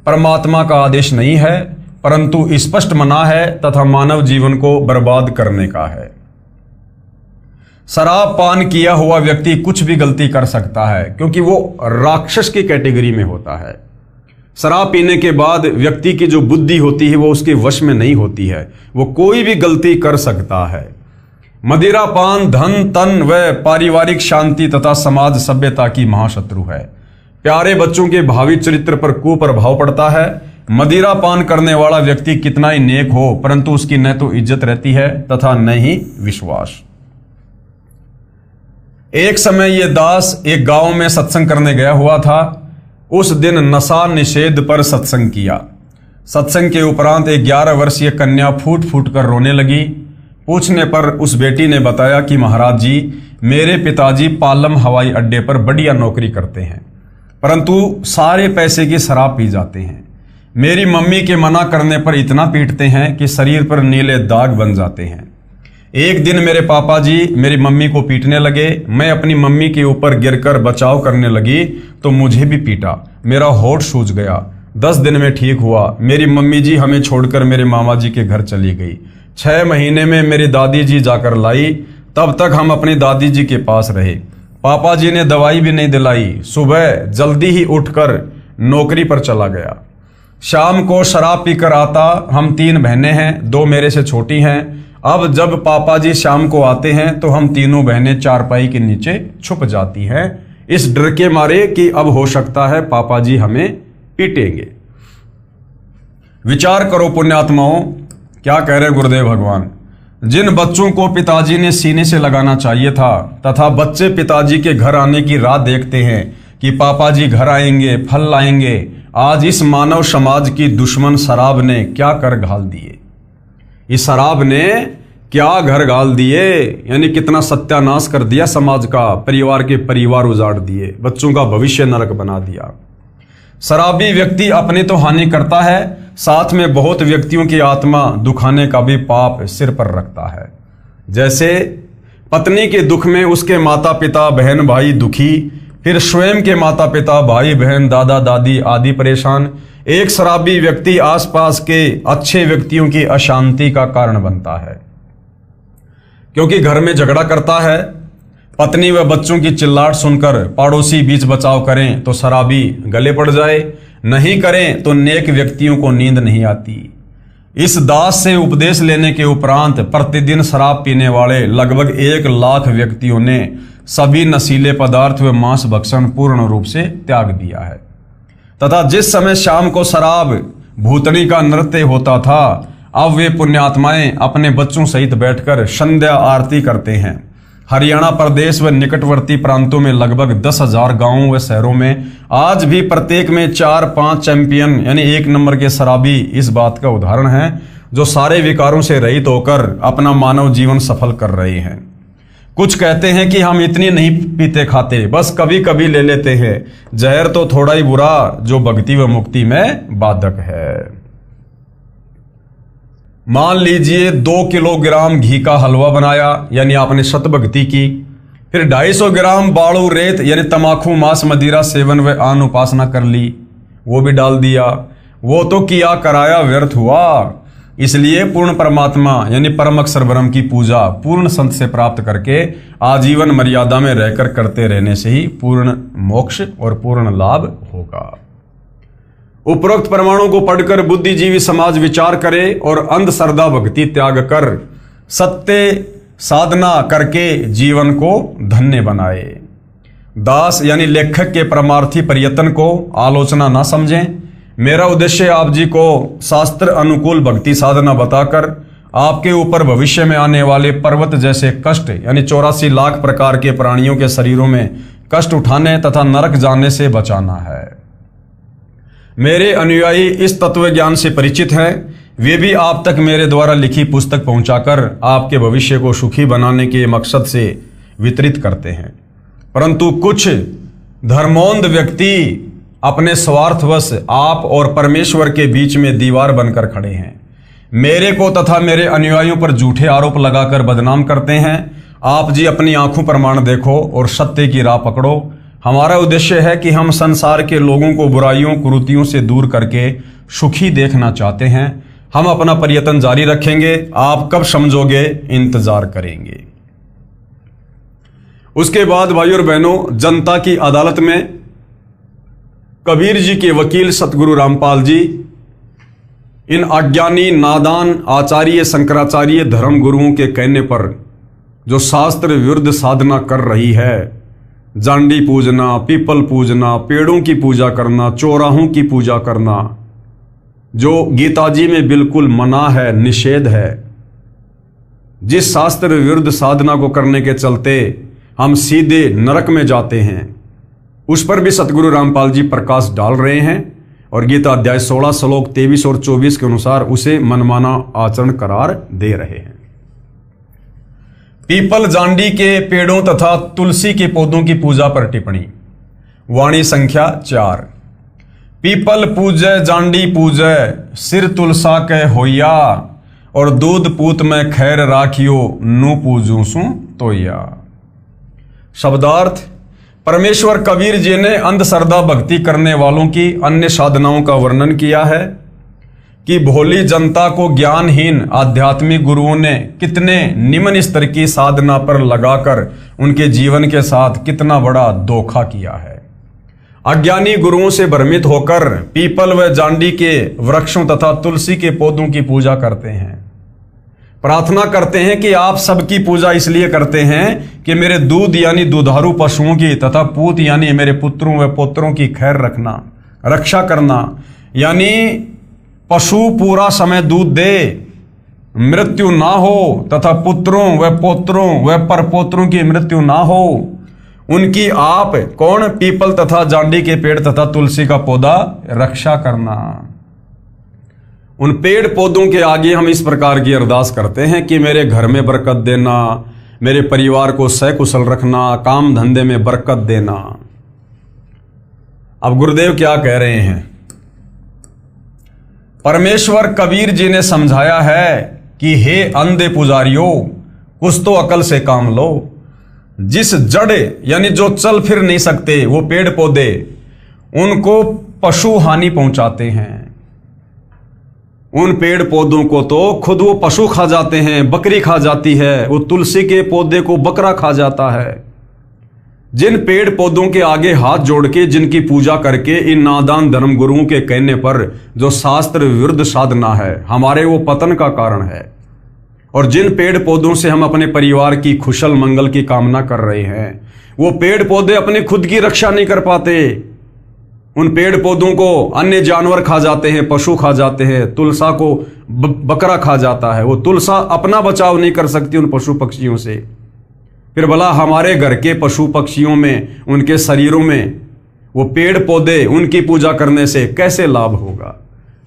परमात्मा का आदेश नहीं है, परंतु स्पष्ट मना है तथा मानव जीवन को बर्बाद करने का है। शराब पान किया हुआ व्यक्ति कुछ भी गलती कर सकता है, क्योंकि वो राक्षस की कैटेगरी में होता है। शराब पीने के बाद व्यक्ति की जो बुद्धि होती है वो उसके वश में नहीं होती है, वो कोई भी गलती कर सकता है। मदिरा पान धन तन व पारिवारिक शांति तथा समाज सभ्यता की महाशत्रु है। प्यारे बच्चों के भावी चरित्र पर कुप्रभाव पड़ता है। मदिरा पान करने वाला व्यक्ति कितना ही नेक हो, परंतु उसकी न तो इज्जत रहती है तथा न ही विश्वास। एक समय ये दास एक गांव में सत्संग करने गया हुआ था। उस दिन नशा निषेध पर सत्संग किया। सत्संग के उपरांत एक 11 वर्षीय कन्या फूट फूट कर रोने लगी। पूछने पर उस बेटी ने बताया कि महाराज जी, मेरे पिताजी पालम हवाई अड्डे पर बढ़िया नौकरी करते हैं, परंतु सारे पैसे की शराब पी जाते हैं। मेरी मम्मी के मना करने पर इतना पीटते हैं कि शरीर पर नीले दाग बन जाते हैं। एक दिन मेरे पापा जी मेरी मम्मी को पीटने लगे। मैं अपनी मम्मी के ऊपर गिरकर बचाव करने लगी तो मुझे भी पीटा। मेरा होठ सूज गया। 10 दिन में ठीक हुआ। मेरी मम्मी जी हमें छोड़कर मेरे मामा जी के घर चली गई। 6 महीने में मेरी दादी जी जाकर लाई। तब तक हम अपनी दादी जी के पास रहे। पापा जी ने दवाई भी नहीं दिलाई। सुबह जल्दी ही उठकर नौकरी पर चला गया। शाम को शराब पीकर आता। हम 3 बहनें हैं, 2 मेरे से छोटी हैं। अब जब पापा जी शाम को आते हैं तो हम तीनों बहनें चारपाई के नीचे छुप जाती हैं, इस डर के मारे कि अब हो सकता है पापा जी हमें पीटेंगे। विचार करो पुण्यात्माओं, क्या कह रहे गुरुदेव भगवान। जिन बच्चों को पिताजी ने सीने से लगाना चाहिए था तथा बच्चे पिताजी के घर आने की राह देखते हैं कि पापा जी घर आएंगे, फल लाएंगे, आज इस मानव समाज की दुश्मन शराब ने क्या कर घाल दिए। इस शराब ने क्या घर गाल दिए, यानी कितना सत्यानाश कर दिया समाज का। परिवार के परिवार उजाड़ दिए, बच्चों का भविष्य नरक बना दिया। शराबी व्यक्ति अपनी तो हानि करता है, साथ में बहुत व्यक्तियों की आत्मा दुखाने का भी पाप सिर पर रखता है। जैसे पत्नी के दुख में उसके माता पिता बहन भाई दुखी, फिर स्वयं के माता पिता भाई बहन दादा दादी आदि परेशान। एक शराबी व्यक्ति आसपास के अच्छे व्यक्तियों की अशांति का कारण बनता है, क्योंकि घर में झगड़ा करता है। पत्नी व बच्चों की चिल्लाहट सुनकर पड़ोसी बीच बचाव करें तो शराबी गले पड़ जाए, नहीं करें तो नेक व्यक्तियों को नींद नहीं आती। इस दास से उपदेश लेने के उपरांत प्रतिदिन शराब पीने वाले लगभग 1 लाख व्यक्तियों ने सभी नशीले पदार्थ व मांस भक्षण पूर्ण रूप से त्याग दिया है। तथा जिस समय शाम को शराब भूतनी का नृत्य होता था, अब वे पुण्यात्माएं अपने बच्चों सहित बैठकर संध्या आरती करते हैं। हरियाणा प्रदेश व निकटवर्ती प्रांतों में लगभग 10,000 गांवों व शहरों में आज भी प्रत्येक में 4-5 चैंपियन यानी 1 नंबर के शराबी इस बात का उदाहरण है, जो सारे विकारों से रहित होकर अपना मानव जीवन सफल कर रहे हैं। कुछ कहते हैं कि हम इतनी नहीं पीते खाते, बस कभी कभी ले लेते हैं। जहर तो थोड़ा ही बुरा जो भक्ति व मुक्ति में बाधक है। मान लीजिए 2 किलोग्राम घी का हलवा बनाया, यानी आपने सत भक्ति की। फिर 250 ग्राम बाड़ू रेत यानी तमाकू मांस मदिरा सेवन व आन उपासना कर ली, वो भी डाल दिया। वो तो किया कराया व्यर्थ हुआ। इसलिए पूर्ण परमात्मा यानी परम अक्षर ब्रह्म की पूजा पूर्ण संत से प्राप्त करके आजीवन मर्यादा में रहकर करते रहने से ही पूर्ण मोक्ष और पूर्ण लाभ होगा। उपरोक्त प्रमाणों को पढ़कर बुद्धिजीवी समाज विचार करे और अंधश्रद्धा भक्ति त्याग कर सत्य साधना करके जीवन को धन्य बनाए। दास यानी लेखक के परमार्थी प्रयत्न को आलोचना ना समझें। मेरा उद्देश्य आप जी को शास्त्र अनुकूल भक्ति साधना बताकर आपके ऊपर भविष्य में आने वाले पर्वत जैसे कष्ट यानी 84 लाख प्रकार के प्राणियों के शरीरों में कष्ट उठाने तथा नरक जाने से बचाना है। मेरे अनुयायी इस तत्व ज्ञान से परिचित हैं। वे भी आप तक मेरे द्वारा लिखी पुस्तक पहुंचाकर आपके भविष्य को सुखी बनाने के मकसद से वितरित करते हैं। परंतु कुछ धर्मोन्ध व्यक्ति अपने स्वार्थवश आप और परमेश्वर के बीच में दीवार बनकर खड़े हैं। मेरे को तथा मेरे अनुयायियों पर झूठे आरोप लगाकर बदनाम करते हैं। आप जी अपनी आंखों प्रमाण देखो और सत्य की राह पकड़ो। हमारा उद्देश्य है कि हम संसार के लोगों को बुराइयों कुरीतियों से दूर करके सुखी देखना चाहते हैं। हम अपना प्रयत्न जारी रखेंगे। आप कब समझोगे, इंतजार करेंगे। उसके बाद भाइयों और बहनों, जनता की अदालत में कबीर जी के वकील सतगुरु रामपाल जी इन अज्ञानी नादान आचार्य शंकराचार्य धर्म गुरुओं के कहने पर जो शास्त्र विरुद्ध साधना कर रही है, जांडी पूजना, पीपल पूजना, पेड़ों की पूजा करना, चौराहों की पूजा करना, जो गीता जी में बिल्कुल मना है, निषेध है, जिस शास्त्र विरुद्ध साधना को करने के चलते हम सीधे नरक में जाते हैं, उस पर भी सतगुरु रामपाल जी प्रकाश डाल रहे हैं और गीता अध्याय 16 श्लोक 23 और 24 के अनुसार उसे मनमाना आचरण करार दे रहे हैं। पीपल जांडी के पेड़ों तथा तुलसी के पौधों की पूजा पर टिप्पणी। वाणी संख्या 4। पीपल पूजय जांडी पूजय, सिर तुलसा के होया, और दूध पूत में खैर राखियो नू पूजू सू तोया। शब्दार्थ, परमेश्वर कबीर जी ने अंधश्रद्धा भक्ति करने वालों की अन्य साधनाओं का वर्णन किया है कि भोली जनता को ज्ञानहीन आध्यात्मिक गुरुओं ने कितने निम्न स्तर की साधना पर लगाकर उनके जीवन के साथ कितना बड़ा धोखा किया है। अज्ञानी गुरुओं से भ्रमित होकर पीपल व जांडी के वृक्षों तथा तुलसी के पौधों की पूजा करते हैं। प्रार्थना करते हैं कि आप सबकी पूजा इसलिए करते हैं कि मेरे दूध यानी दुधारू पशुओं की तथा पूत यानी मेरे पुत्रों व पौत्रों की खैर रखना, रक्षा करना, यानी पशु पूरा समय दूध दे, मृत्यु ना हो तथा पुत्रों व पौत्रों व परपोत्रों की मृत्यु ना हो, उनकी आप कौन पीपल तथा जांडी के पेड़ तथा तुलसी का पौधा रक्षा करना। उन पेड़ पौधों के आगे हम इस प्रकार की अरदास करते हैं कि मेरे घर में बरकत देना, मेरे परिवार को सकुशल रखना, काम धंधे में बरकत देना। अब गुरुदेव क्या कह रहे हैं? परमेश्वर कबीर जी ने समझाया है कि हे अंधे पुजारियों, कुछ तो अकल से काम लो। जिस जड़ यानी जो चल फिर नहीं सकते वो पेड़ पौधे, उनको पशु हानि पहुंचाते हैं। उन पेड़ पौधों को तो खुद वो पशु खा जाते हैं, बकरी खा जाती है, वो तुलसी के पौधे को बकरा खा जाता है। जिन पेड़ पौधों के आगे हाथ जोड़ के जिनकी पूजा करके इन नादान धर्म गुरुओं के कहने पर जो शास्त्र विरुद्ध साधना है, हमारे वो पतन का कारण है। और जिन पेड़ पौधों से हम अपने परिवार की कुशल मंगल की कामना कर रहे हैं, वो पेड़ पौधे अपने खुद की रक्षा नहीं कर पाते। उन पेड़ पौधों को अन्य जानवर खा जाते हैं, पशु खा जाते हैं, तुलसा को बकरा खा जाता है। वो तुलसा अपना बचाव नहीं कर सकती उन पशु पक्षियों से, फिर भला हमारे घर के पशु पक्षियों में, उनके शरीरों में वो पेड़ पौधे, उनकी पूजा करने से कैसे लाभ होगा?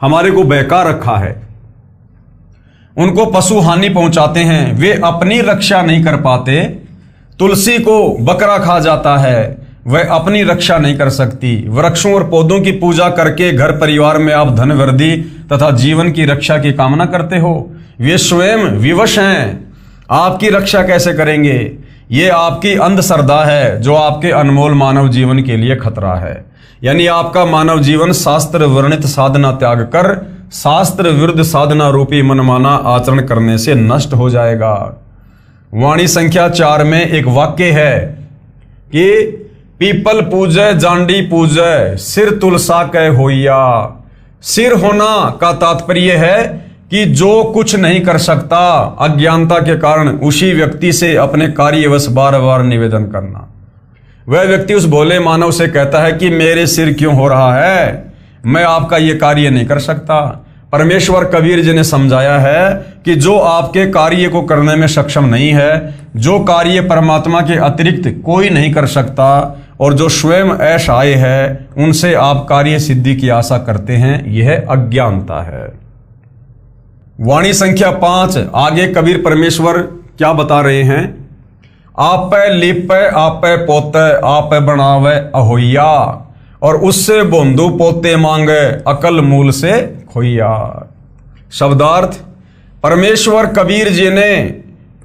हमारे को बहका रखा है। उनको पशु हानि पहुंचाते हैं, वे अपनी रक्षा नहीं कर पाते। तुलसी को बकरा खा जाता है, वह अपनी रक्षा नहीं कर सकती। वृक्षों और पौधों की पूजा करके घर परिवार में आप धन वृद्धि तथा जीवन की रक्षा की कामना करते हो, वे स्वयं विवश हैं, आपकी रक्षा कैसे करेंगे? ये आपकी अंधश्रद्धा है जो आपके अनमोल मानव जीवन के लिए खतरा है। यानी आपका मानव जीवन शास्त्र वर्णित साधना त्याग कर शास्त्र विरुद्ध साधना रूपी मनमाना आचरण करने से नष्ट हो जाएगा। वाणी संख्या 4 में एक वाक्य है कि पीपल पूजय जांडी पूजय सिर तुलसा कह होइया। सिर होना का तात्पर्य है कि जो कुछ नहीं कर सकता अज्ञानता के कारण, उसी व्यक्ति से अपने कार्यवश बार बार निवेदन करना। वह व्यक्ति उस भोले मानव से कहता है कि मेरे सिर क्यों हो रहा है, मैं आपका ये कार्य नहीं कर सकता। परमेश्वर कबीर जी ने समझाया है कि जो आपके कार्य को करने में सक्षम नहीं है, जो कार्य परमात्मा के अतिरिक्त कोई नहीं कर सकता और जो स्वयं असहाय है, उनसे आप कार्य सिद्धि की आशा करते हैं, यह अज्ञानता है। वाणी संख्या 5 आगे कबीर परमेश्वर क्या बता रहे हैं? आप लिप आप पोते आप बनावे अहोइया, और उससे बोंदू पोते मांगे अकल मूल से खोइया। शब्दार्थ, परमेश्वर कबीर जी ने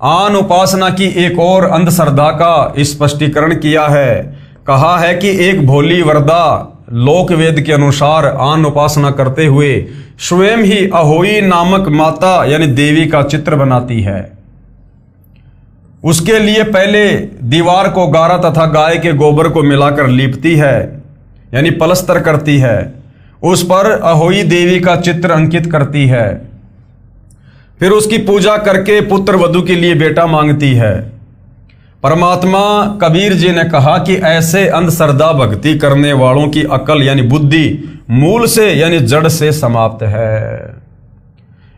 आन उपासना की एक और अंधश्रद्धा का स्पष्टीकरण किया है। कहा है कि एक भोली वरदा लोक वेद के अनुसार आन उपासना करते हुए स्वयं ही अहोई नामक माता यानी देवी का चित्र बनाती है। उसके लिए पहले दीवार को गारा तथा गाय के गोबर को मिलाकर लीपती है, यानी पलस्तर करती है। उस पर अहोई देवी का चित्र अंकित करती है। फिर उसकी पूजा करके पुत्र वधू के लिए बेटा मांगती है। परमात्मा कबीर जी ने कहा कि ऐसे अंधश्रद्धा भक्ति करने वालों की अकल यानी बुद्धि मूल से यानी जड़ से समाप्त है।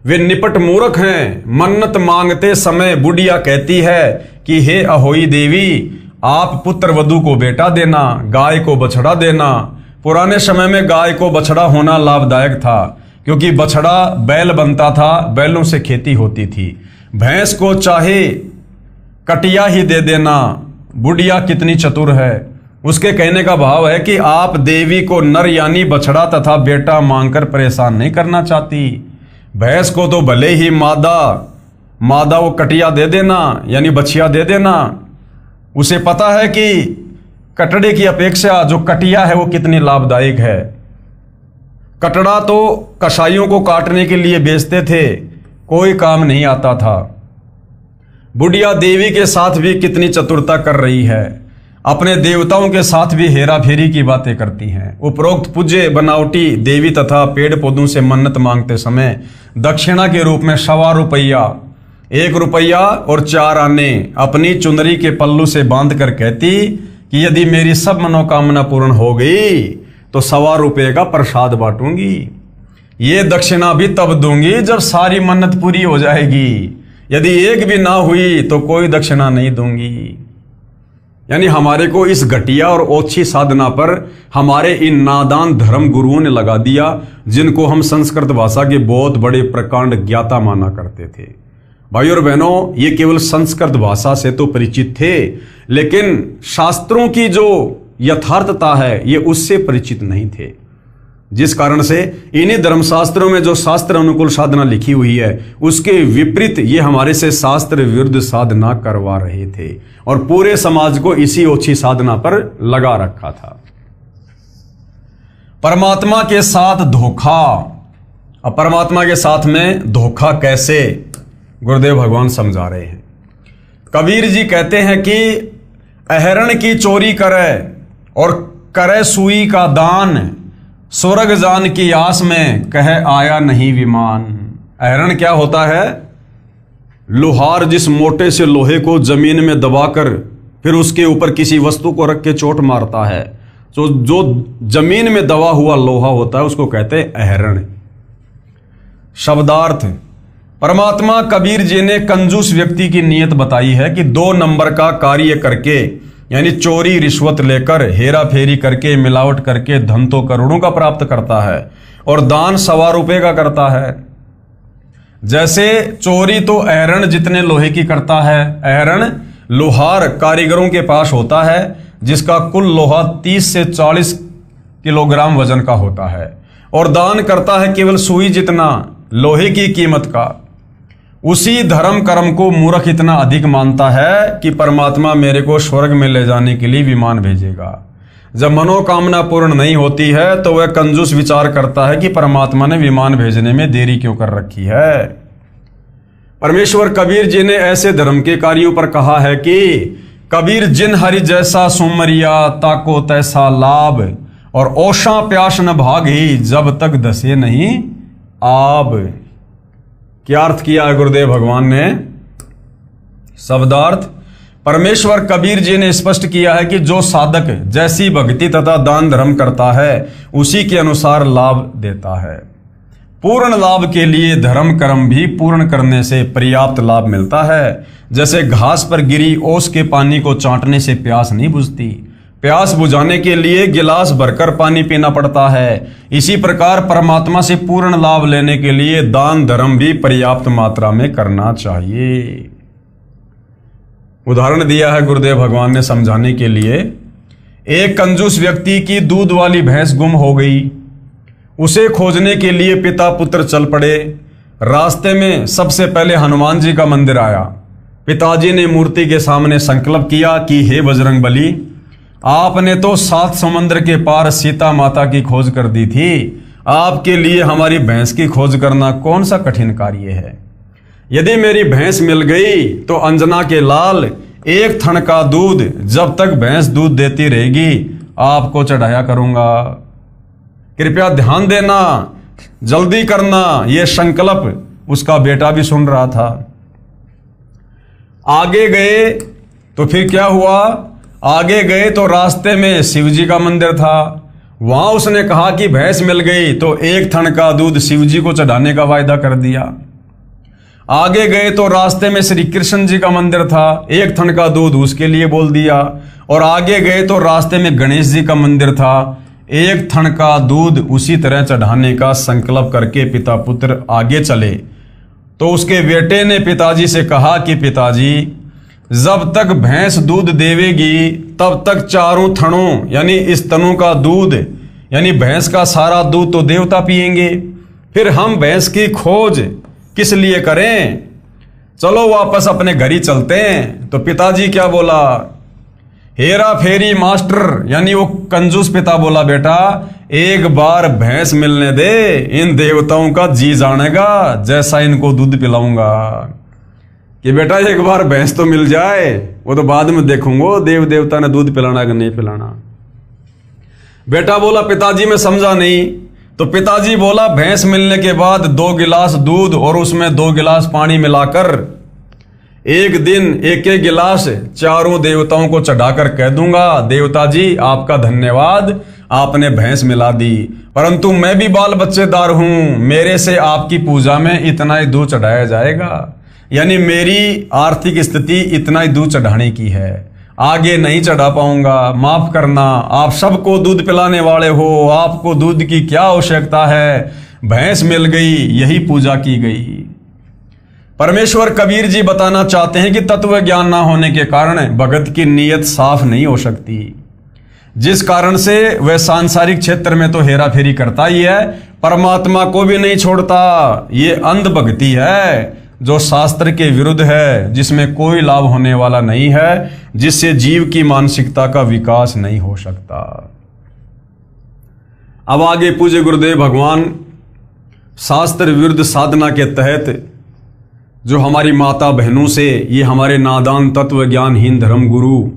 वे निपट मूर्ख हैं। मन्नत मांगते समय बुढ़िया कहती है कि हे अहोई देवी, आप पुत्र वधू को बेटा देना, गाय को बछड़ा देना। पुराने समय में गाय को बछड़ा होना लाभदायक था, क्योंकि बछड़ा बैल बनता था, बैलों से खेती होती थी। भैंस को चाहे कटिया ही दे देना। बुढ़िया कितनी चतुर है। उसके कहने का भाव है कि आप देवी को नर यानी बछड़ा तथा बेटा मांगकर परेशान नहीं करना चाहती। भैंस को तो भले ही मादा वो कटिया दे देना, यानी बछिया दे देना, उसे पता है कि कटड़े की अपेक्षा जो कटिया है वो कितनी लाभदायक है। कटड़ा तो कसाईयों को काटने के लिए बेचते थे, कोई काम नहीं आता था। बुढ़िया देवी के साथ भी कितनी चतुरता कर रही है, अपने देवताओं के साथ भी हेरा फेरी की बातें करती हैं। उपरोक्त पूज्य बनावटी देवी तथा पेड़ पौधों से मन्नत मांगते समय दक्षिणा के रूप में 1.25 रुपया, 1 रुपया और 4 आने अपनी चुनरी के पल्लू से बांध कर कहती कि यदि मेरी सब मनोकामना पूर्ण हो गई तो 1.25 रुपये का प्रसाद बांटूंगी। ये दक्षिणा भी तब दूंगी जब सारी मन्नत पूरी हो जाएगी, यदि एक भी ना हुई तो कोई दक्षिणा नहीं दूंगी। यानी हमारे को इस घटिया और ओछी साधना पर हमारे इन नादान धर्म गुरुओं ने लगा दिया, जिनको हम संस्कृत भाषा के बहुत बड़े प्रकांड ज्ञाता माना करते थे। भाइयों और बहनों, ये केवल संस्कृत भाषा से तो परिचित थे, लेकिन शास्त्रों की जो यथार्थता है ये उससे परिचित नहीं थे, जिस कारण से इन्हीं धर्मशास्त्रों में जो शास्त्र अनुकूल साधना लिखी हुई है उसके विपरीत ये हमारे से शास्त्र विरुद्ध साधना करवा रहे थे और पूरे समाज को इसी ओछी साधना पर लगा रखा था। परमात्मा के साथ धोखा। अब परमात्मा के साथ में धोखा कैसे, गुरुदेव भगवान समझा रहे हैं। कबीर जी कहते हैं कि अहरण की चोरी करे और करे सुई का दान, स्वर्ग जान की आस में कहे आया नहीं विमान। अहरण क्या होता है? लोहार जिस मोटे से लोहे को जमीन में दबाकर फिर उसके ऊपर किसी वस्तु को रख के चोट मारता है, तो जो जमीन में दबा हुआ लोहा होता है उसको कहते हैं अहरण। शब्दार्थ। परमात्मा कबीर जी ने कंजूस व्यक्ति की नीयत बताई है कि 2 नंबर का कार्य करके, यानी चोरी रिश्वत लेकर हेरा फेरी करके मिलावट करके धन तो करोड़ों का प्राप्त करता है और दान 1.25 रुपये का करता है। जैसे चोरी तो अहरण जितने लोहे की करता है, अहरण लोहार कारीगरों के पास होता है जिसका कुल लोहा 30 से 40 किलोग्राम वजन का होता है, और दान करता है केवल सुई जितना लोहे की कीमत का। उसी धर्म कर्म को मूर्ख इतना अधिक मानता है कि परमात्मा मेरे को स्वर्ग में ले जाने के लिए विमान भेजेगा। जब मनोकामना पूर्ण नहीं होती है तो वह कंजूस विचार करता है कि परमात्मा ने विमान भेजने में देरी क्यों कर रखी है। परमेश्वर कबीर जी ने ऐसे धर्म के कार्यों पर कहा है कि कबीर जिन हरि जैसा सुमरिया ताको तैसा लाभ, और ओषा प्यास न भागी जब तक दसे नहीं आब। क्या अर्थ किया है गुरुदेव भगवान ने? शब्दार्थ। परमेश्वर कबीर जी ने स्पष्ट किया है कि जो साधक जैसी भक्ति तथा दान धर्म करता है उसी के अनुसार लाभ देता है। पूर्ण लाभ के लिए धर्म कर्म भी पूर्ण करने से पर्याप्त लाभ मिलता है। जैसे घास पर गिरी ओस के पानी को चाटने से प्यास नहीं बुझती, प्यास बुझाने के लिए गिलास भरकर पानी पीना पड़ता है। इसी प्रकार परमात्मा से पूर्ण लाभ लेने के लिए दान धर्म भी पर्याप्त मात्रा में करना चाहिए। उदाहरण दिया है गुरुदेव भगवान ने समझाने के लिए। एक कंजूस व्यक्ति की दूध वाली भैंस गुम हो गई। उसे खोजने के लिए पिता पुत्र चल पड़े। रास्ते में सबसे पहले हनुमान जी का मंदिर आया। पिताजी ने मूर्ति के सामने संकल्प किया कि हे बजरंग बली, आपने तो 7 समुद्र के पार सीता माता की खोज कर दी थी, आपके लिए हमारी भैंस की खोज करना कौन सा कठिन कार्य है। यदि मेरी भैंस मिल गई तो अंजना के लाल 1 थन का दूध जब तक भैंस दूध देती रहेगी आपको चढ़ाया करूंगा। कृपया ध्यान देना, जल्दी करना। यह संकल्प उसका बेटा भी सुन रहा था। आगे गए तो फिर क्या हुआ? आगे गए तो रास्ते में शिव जी का मंदिर था। वहां उसने कहा कि भैंस मिल गई तो 1 थन का दूध शिव जी को चढ़ाने का वायदा कर दिया। आगे गए तो रास्ते में श्री कृष्ण जी का मंदिर था, 1 थन का दूध उसके लिए बोल दिया। और आगे गए तो रास्ते में गणेश जी का मंदिर था, 1 थन का दूध उसी तरह चढ़ाने का संकल्प करके पिता पुत्र आगे चले। तो उसके बेटे ने पिताजी से कहा कि पिताजी, जब तक भैंस दूध देवेगी तब तक 4 थनों यानी इस तनों का दूध यानी भैंस का सारा दूध तो देवता पिएंगे, फिर हम भैंस की खोज किस लिए करें, चलो वापस अपने घर ही चलते हैं। तो पिताजी क्या बोला, हेरा फेरी मास्टर यानी वो कंजूस पिता बोला, बेटा एक बार भैंस मिलने दे, इन देवताओं का जी जानेगा जैसा इनको दूध पिलाऊंगा। कि बेटा एक बार भैंस तो मिल जाए, वो तो बाद में देखूंगा देव देवता ने दूध पिलाना कि नहीं पिलाना। बेटा बोला, पिताजी मैं समझा नहीं। तो पिताजी बोला, भैंस मिलने के बाद 2 गिलास दूध और उसमें 2 गिलास पानी मिलाकर एक दिन एक एक गिलास चारों देवताओं को चढ़ाकर कह दूंगा, देवता जी आपका धन्यवाद, आपने भैंस मिला दी, परंतु मैं भी बाल बच्चेदार हूं, मेरे से आपकी पूजा में इतना ही दूध चढ़ाया जाएगा, यानी मेरी आर्थिक स्थिति इतना ही दूध चढ़ाने की है, आगे नहीं चढ़ा पाऊंगा, माफ करना, आप सबको दूध पिलाने वाले हो, आपको दूध की क्या आवश्यकता है, भैंस मिल गई, यही पूजा की गई। परमेश्वर कबीर जी बताना चाहते हैं कि तत्व ज्ञान ना होने के कारण भगत की नीयत साफ नहीं हो सकती, जिस कारण से वह सांसारिक क्षेत्र में तो हेरा फेरी करता ही है, परमात्मा को भी नहीं छोड़ता। ये अंध भक्ति है जो शास्त्र के विरुद्ध है, जिसमें कोई लाभ होने वाला नहीं है, जिससे जीव की मानसिकता का विकास नहीं हो सकता। अब आगे पूज्य गुरुदेव भगवान शास्त्र विरुद्ध साधना के तहत जो हमारी माता बहनों से, ये हमारे नादान तत्व ज्ञानहीन धर्म गुरु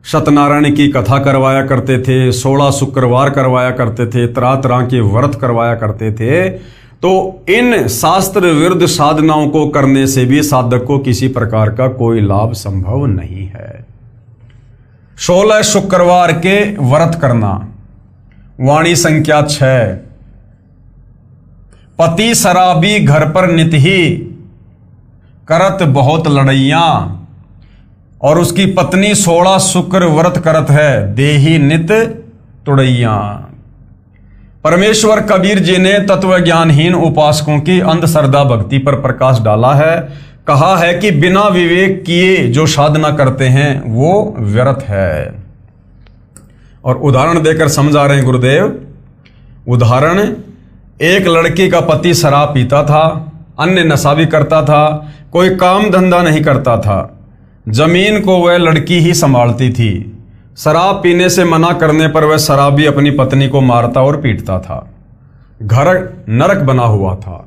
सत्यनारायण की कथा करवाया करते थे, 16 शुक्रवार करवाया करते थे, तरह तरह के व्रत करवाया करते थे, तो इन शास्त्र विरुद्ध साधनाओं को करने से भी साधक को किसी प्रकार का कोई लाभ संभव नहीं है। 16 शुक्रवार के व्रत करना, वाणी संख्या 6, पति शराबी घर पर नित ही करत बहुत लड़ैया, और उसकी पत्नी 16 शुक्र व्रत करत है, देही नित तुड़ैया। परमेश्वर कबीर जी ने तत्व ज्ञानहीन उपासकों की अंधश्रद्धा भक्ति पर प्रकाश डाला है, कहा है कि बिना विवेक किए जो साधना करते हैं वो व्यर्थ है। और उदाहरण देकर समझा रहे हैं गुरुदेव। उदाहरण, एक लड़की का पति शराब पीता था, अन्य नशा भी करता था, कोई काम धंधा नहीं करता था, जमीन को वह लड़की ही संभालती थी। शराब पीने से मना करने पर वह शराबी अपनी पत्नी को मारता और पीटता था। घर नरक बना हुआ था।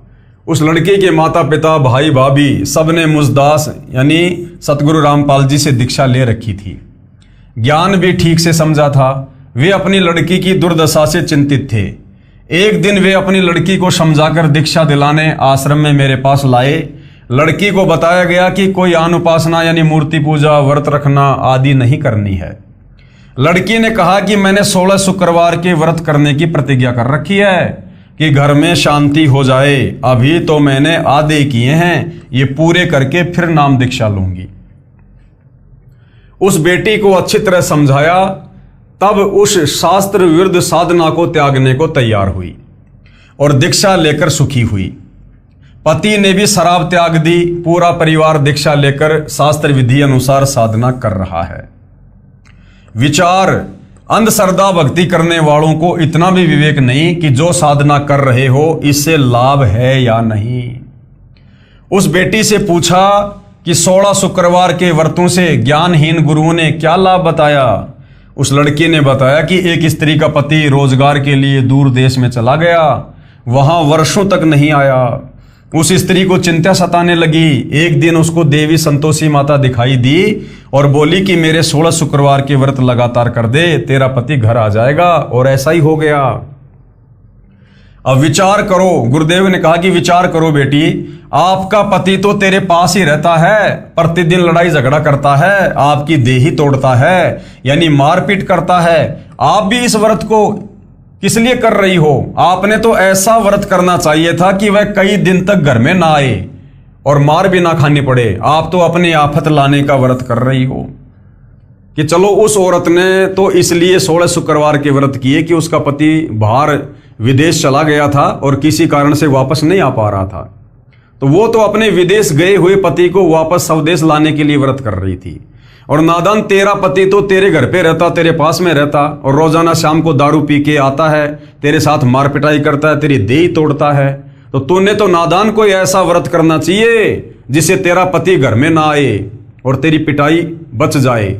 उस लड़की के माता पिता भाई भाभी सबने मुजदास यानी सतगुरु रामपाल जी से दीक्षा ले रखी थी, ज्ञान भी ठीक से समझा था। वे अपनी लड़की की दुर्दशा से चिंतित थे। एक दिन वे अपनी लड़की को समझाकर दीक्षा दिलाने आश्रम में मेरे पास लाए। लड़की को बताया गया कि कोई आन उपासना यानी मूर्ति पूजा, व्रत रखना आदि नहीं करनी है। लड़की ने कहा कि मैंने 16 शुक्रवार के व्रत करने की प्रतिज्ञा कर रखी है कि घर में शांति हो जाए, अभी तो मैंने आधे किए हैं, ये पूरे करके फिर नाम दीक्षा लूंगी। उस बेटी को अच्छी तरह समझाया, तब उस शास्त्र विरुद्ध साधना को त्यागने को तैयार हुई और दीक्षा लेकर सुखी हुई। पति ने भी शराब त्याग दी, पूरा परिवार दीक्षा लेकर शास्त्र विधि अनुसार साधना कर रहा है। विचार, अंधश्रद्धा भक्ति करने वालों को इतना भी विवेक नहीं कि जो साधना कर रहे हो इससे लाभ है या नहीं। उस बेटी से पूछा कि 16 शुक्रवार के व्रतों से ज्ञानहीन गुरुओं ने क्या लाभ बताया। उस लड़की ने बताया कि एक स्त्री का पति रोजगार के लिए दूर देश में चला गया, वहां वर्षों तक नहीं आया। उस स्त्री को चिंता सताने लगी। एक दिन उसको देवी संतोषी माता दिखाई दी और बोली कि मेरे 16 शुक्रवार के व्रत लगातार कर दे, तेरा पति घर आ जाएगा। और ऐसा ही हो गया। अब विचार करो, गुरुदेव ने कहा कि विचार करो बेटी, आपका पति तो तेरे पास ही रहता है, प्रतिदिन लड़ाई झगड़ा करता है, आपकी देही तोड़ता है यानी मारपीट करता है। आप भी इस व्रत को किस लिए कर रही हो? आपने तो ऐसा व्रत करना चाहिए था कि वह कई दिन तक घर में ना आए और मार भी ना खानी पड़े। आप तो अपनी आफत लाने का व्रत कर रही हो। कि चलो उस औरत ने तो इसलिए 16 शुक्रवार के व्रत किए कि उसका पति बाहर विदेश चला गया था और किसी कारण से वापस नहीं आ पा रहा था, तो वो तो अपने विदेश गए हुए पति को वापस स्वदेश लाने के लिए व्रत कर रही थी। और नादान तेरा पति तो तेरे घर पे रहता, तेरे पास में रहता, और रोजाना शाम को दारू पी के आता है, तेरे साथ मार पिटाई करता है, तेरी देह तोड़ता है, तो तूने तो नादान कोई ऐसा व्रत करना चाहिए जिससे तेरा पति घर में ना आए और तेरी पिटाई बच जाए।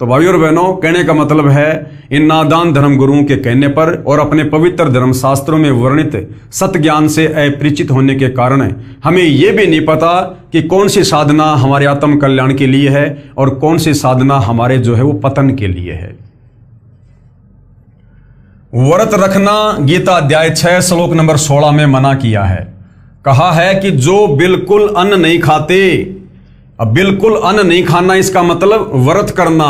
तो भाइयों और बहनों, कहने का मतलब है इन नादान धर्म गुरुओं के कहने पर और अपने पवित्र धर्म शास्त्रों में वर्णित सत्य ज्ञान से अपरिचित होने के कारण हमें यह भी नहीं पता कि कौन सी साधना हमारे आत्म कल्याण के लिए है और कौन सी साधना हमारे जो है वो पतन के लिए है। व्रत रखना गीता अध्याय 6 श्लोक नंबर 16 में मना किया है। कहा है कि जो बिल्कुल अन्न नहीं खाते, अब बिल्कुल अन्न नहीं खाना इसका मतलब व्रत करना,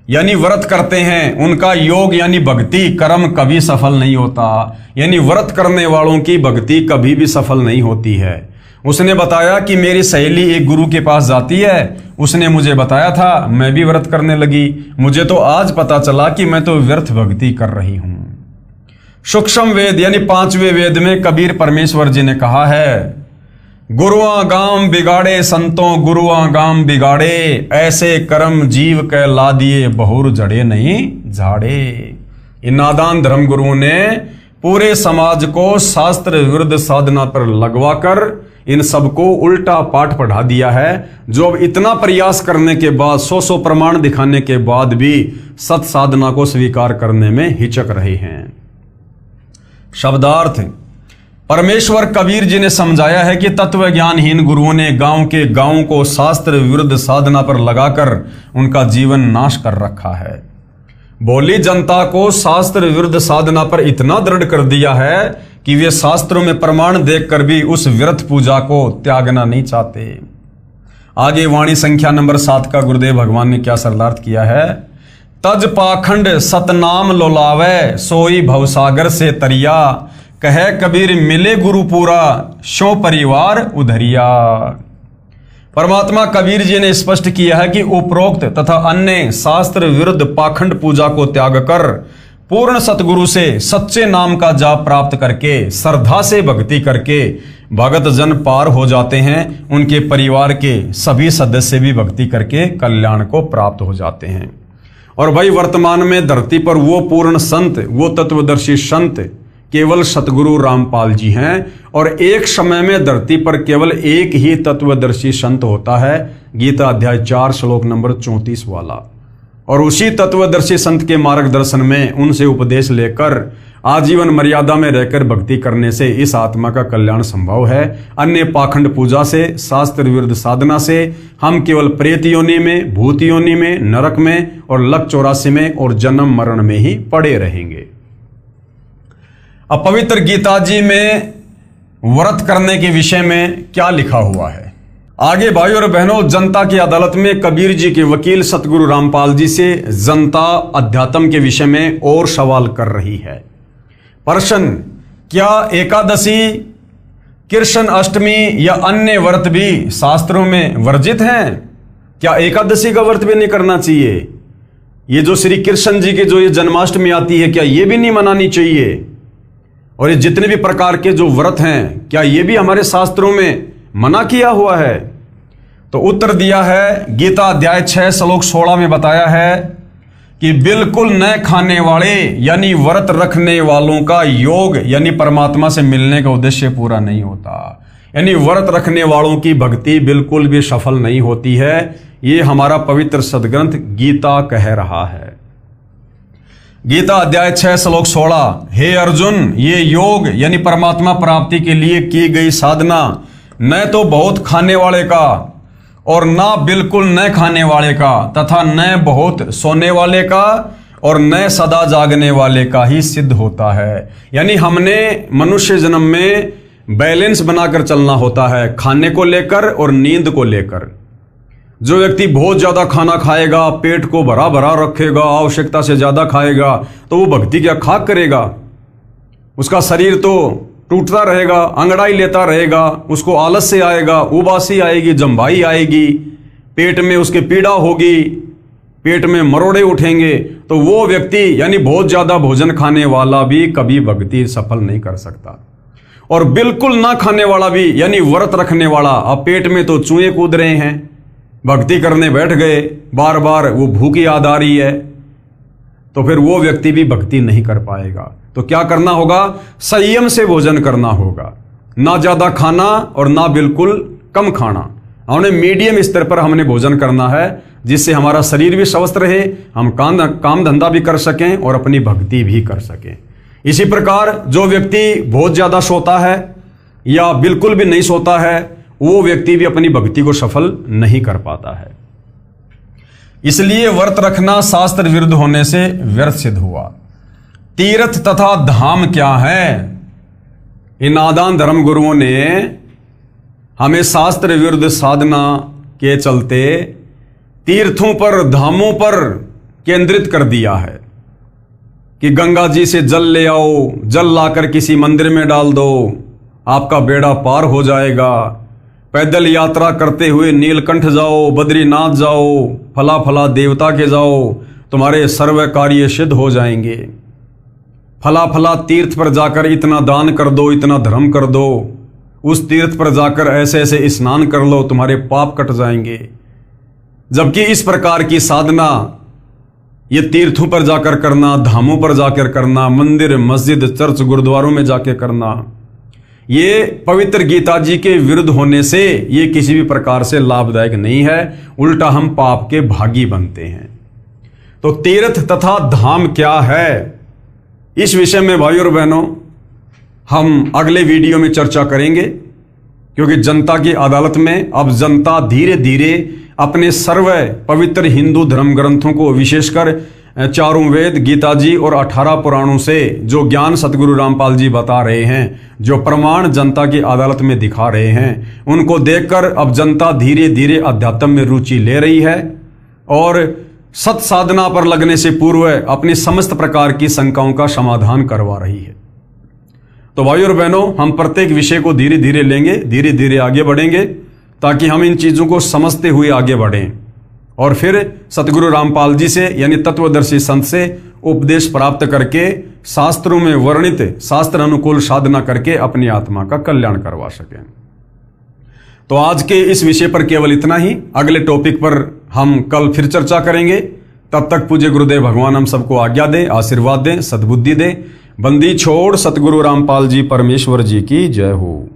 यानी व्रत करते हैं उनका योग यानी भक्ति कर्म कभी सफल नहीं होता, यानी व्रत करने वालों की भक्ति कभी भी सफल नहीं होती है। उसने बताया कि मेरी सहेली एक गुरु के पास जाती है, उसने मुझे बताया था, मैं भी व्रत करने लगी, मुझे तो आज पता चला कि मैं तो व्यर्थ भक्ति कर रही हूं। सूक्ष्म वेद यानी 5वें वेद में कबीर परमेश्वर जी ने कहा है, गुरुआ गाम बिगाड़े संतों गुरुआ गाम बिगाड़े, ऐसे कर्म जीव के ला दिए बहुर जड़े नहीं झाड़े। इन नादान धर्म गुरुओं ने पूरे समाज को शास्त्र विरुद्ध साधना पर लगवाकर इन सबको उल्टा पाठ पढ़ा दिया है, जो अब इतना प्रयास करने के बाद 100 प्रमाण दिखाने के बाद भी सत साधना को स्वीकार करने में हिचक रहे हैं। शब्दार्थ, परमेश्वर कबीर जी ने समझाया है कि तत्व ज्ञानहीन गुरुओं ने गांव के गांवों को शास्त्र विरुद्ध साधना पर लगाकर उनका जीवन नाश कर रखा है। भोली जनता को शास्त्र विरुद्ध साधना पर इतना दृढ़ कर दिया है कि वे शास्त्रों में प्रमाण देखकर भी उस व्यर्थ पूजा को त्यागना नहीं चाहते। आगे वाणी संख्या नंबर 7 का गुरुदेव भगवान ने क्या सरलार्थ किया है, तज पाखंड सतनाम लोलावे सोई भवसागर से तरिया, कहे कबीर मिले गुरु पूरा शो परिवार उधरिया। परमात्मा कबीर जी ने स्पष्ट किया है कि उपरोक्त तथा अन्य शास्त्र विरुद्ध पाखंड पूजा को त्याग कर पूर्ण सतगुरु से सच्चे नाम का जाप प्राप्त करके श्रद्धा से भक्ति करके भगत जन पार हो जाते हैं, उनके परिवार के सभी सदस्य भी भक्ति करके कल्याण को प्राप्त हो जाते हैं। और भाई वर्तमान में धरती पर वो पूर्ण संत, वो तत्वदर्शी संत केवल सतगुरु रामपाल जी हैं, और एक समय में धरती पर केवल एक ही तत्वदर्शी संत होता है, गीता अध्याय 4 श्लोक नंबर 34 वाला। और उसी तत्वदर्शी संत के मार्गदर्शन में उनसे उपदेश लेकर आजीवन मर्यादा में रहकर भक्ति करने से इस आत्मा का कल्याण संभव है। अन्य पाखंड पूजा से, शास्त्र विरुद्ध साधना से हम केवल प्रेत योनि में, भूत योनि में, नरक में और लक 84 में और जन्म मरण में ही पड़े रहेंगे। अब पवित्र गीता जी में व्रत करने के विषय में क्या लिखा हुआ है। आगे भाइयों और बहनों, जनता की अदालत में कबीर जी के वकील सतगुरु रामपाल जी से जनता अध्यात्म के विषय में और सवाल कर रही है। प्रश्न, क्या एकादशी, कृष्ण अष्टमी या अन्य व्रत भी शास्त्रों में वर्जित हैं? क्या एकादशी का व्रत भी नहीं करना चाहिए? ये जो श्री कृष्ण जी की जो ये जन्माष्टमी आती है, क्या ये भी नहीं मनानी चाहिए? और ये जितने भी प्रकार के जो व्रत हैं, क्या ये भी हमारे शास्त्रों में मना किया हुआ है? तो उत्तर दिया है, गीता अध्याय 6 श्लोक 16 में बताया है कि बिल्कुल न खाने वाले यानी व्रत रखने वालों का योग यानी परमात्मा से मिलने का उद्देश्य पूरा नहीं होता, यानी व्रत रखने वालों की भक्ति बिल्कुल भी सफल नहीं होती है। ये हमारा पवित्र सदग्रंथ गीता कह रहा है। गीता अध्याय 6 श्लोक 16, हे अर्जुन, ये योग यानी परमात्मा प्राप्ति के लिए की गई साधना न तो बहुत खाने वाले का और ना बिल्कुल न खाने वाले का तथा न बहुत सोने वाले का और न सदा जागने वाले का ही सिद्ध होता है। यानी हमने मनुष्य जन्म में बैलेंस बनाकर चलना होता है, खाने को लेकर और नींद को लेकर। जो व्यक्ति बहुत ज्यादा खाना खाएगा, पेट को भरा भरा रखेगा, आवश्यकता से ज्यादा खाएगा, तो वो भक्ति क्या खाक करेगा? उसका शरीर तो टूटता रहेगा, अंगड़ाई लेता रहेगा, उसको आलस्य आएगा, उबासी आएगी, जम्भाई आएगी, पेट में उसके पीड़ा होगी, पेट में मरोड़े उठेंगे। तो वो व्यक्ति यानी बहुत ज्यादा भोजन खाने वाला भी कभी भक्ति सफल नहीं कर सकता। और बिल्कुल ना खाने वाला भी यानी व्रत रखने वाला, अब पेट में तो चूहे कूद रहे हैं, भक्ति करने बैठ गए, बार बार वो भूख याद आ रही है, तो फिर वो व्यक्ति भी भक्ति नहीं कर पाएगा। तो क्या करना होगा? संयम से भोजन करना होगा, ना ज्यादा खाना और ना बिल्कुल कम खाना। हमने मीडियम स्तर पर हमने भोजन करना है, जिससे हमारा शरीर भी स्वस्थ रहे, हम काम धंधा भी कर सकें और अपनी भक्ति भी कर सकें। इसी प्रकार जो व्यक्ति बहुत ज्यादा सोता है या बिल्कुल भी नहीं सोता है, वो व्यक्ति भी अपनी भक्ति को सफल नहीं कर पाता है। इसलिए व्रत रखना शास्त्र विरुद्ध होने से व्यर्थ सिद्ध हुआ। तीर्थ तथा धाम क्या है? इन नादान धर्म गुरुओं ने हमें शास्त्र विरुद्ध साधना के चलते तीर्थों पर, धामों पर केंद्रित कर दिया है कि गंगा जी से जल ले आओ, जल लाकर किसी मंदिर में डाल दो, आपका बेड़ा पार हो जाएगा। पैदल यात्रा करते हुए नीलकंठ जाओ, बद्रीनाथ जाओ, फला फला देवता के जाओ, तुम्हारे सर्व कार्य सिद्ध हो जाएंगे। फला फला तीर्थ पर जाकर इतना दान कर दो, इतना धर्म कर दो, उस तीर्थ पर जाकर ऐसे ऐसे स्नान कर लो, तुम्हारे पाप कट जाएंगे। जबकि इस प्रकार की साधना ये तीर्थों पर जाकर करना, धामों पर जाकर करना, मंदिर मस्जिद चर्च गुरुद्वारों में जाकर करना, ये पवित्र गीता जी के विरुद्ध होने से ये किसी भी प्रकार से लाभदायक नहीं है, उल्टा हम पाप के भागी बनते हैं। तो तीर्थ तथा धाम क्या है, इस विषय में भाइयों और बहनों हम अगले वीडियो में चर्चा करेंगे, क्योंकि जनता की अदालत में अब जनता धीरे धीरे अपने सर्व पवित्र हिंदू धर्म ग्रंथों को, विशेषकर चारों वेद, गीता जी और 18 पुराणों से जो ज्ञान सतगुरु रामपाल जी बता रहे हैं, जो प्रमाण जनता की अदालत में दिखा रहे हैं, उनको देखकर अब जनता धीरे धीरे अध्यात्म में रुचि ले रही है और सत साधना पर लगने से पूर्व अपनी समस्त प्रकार की शंकाओं का समाधान करवा रही है। तो भाइयों और बहनों, हम प्रत्येक विषय को धीरे धीरे लेंगे, धीरे धीरे आगे बढ़ेंगे, ताकि हम इन चीजों को समझते हुए आगे बढ़ें और फिर सतगुरु रामपाल जी से यानी तत्वदर्शी संत से उपदेश प्राप्त करके शास्त्रों में वर्णित शास्त्र अनुकूल साधना करके अपनी आत्मा का कल्याण करवा सकें। तो आज के इस विषय पर केवल इतना ही। अगले टॉपिक पर हम कल फिर चर्चा करेंगे। तब तक पूज्य गुरुदेव भगवान हम सबको आज्ञा दें, आशीर्वाद दें, सद्बुद्धि दें। बंदी छोड़ सतगुरु रामपाल जी परमेश्वर जी की जय हो।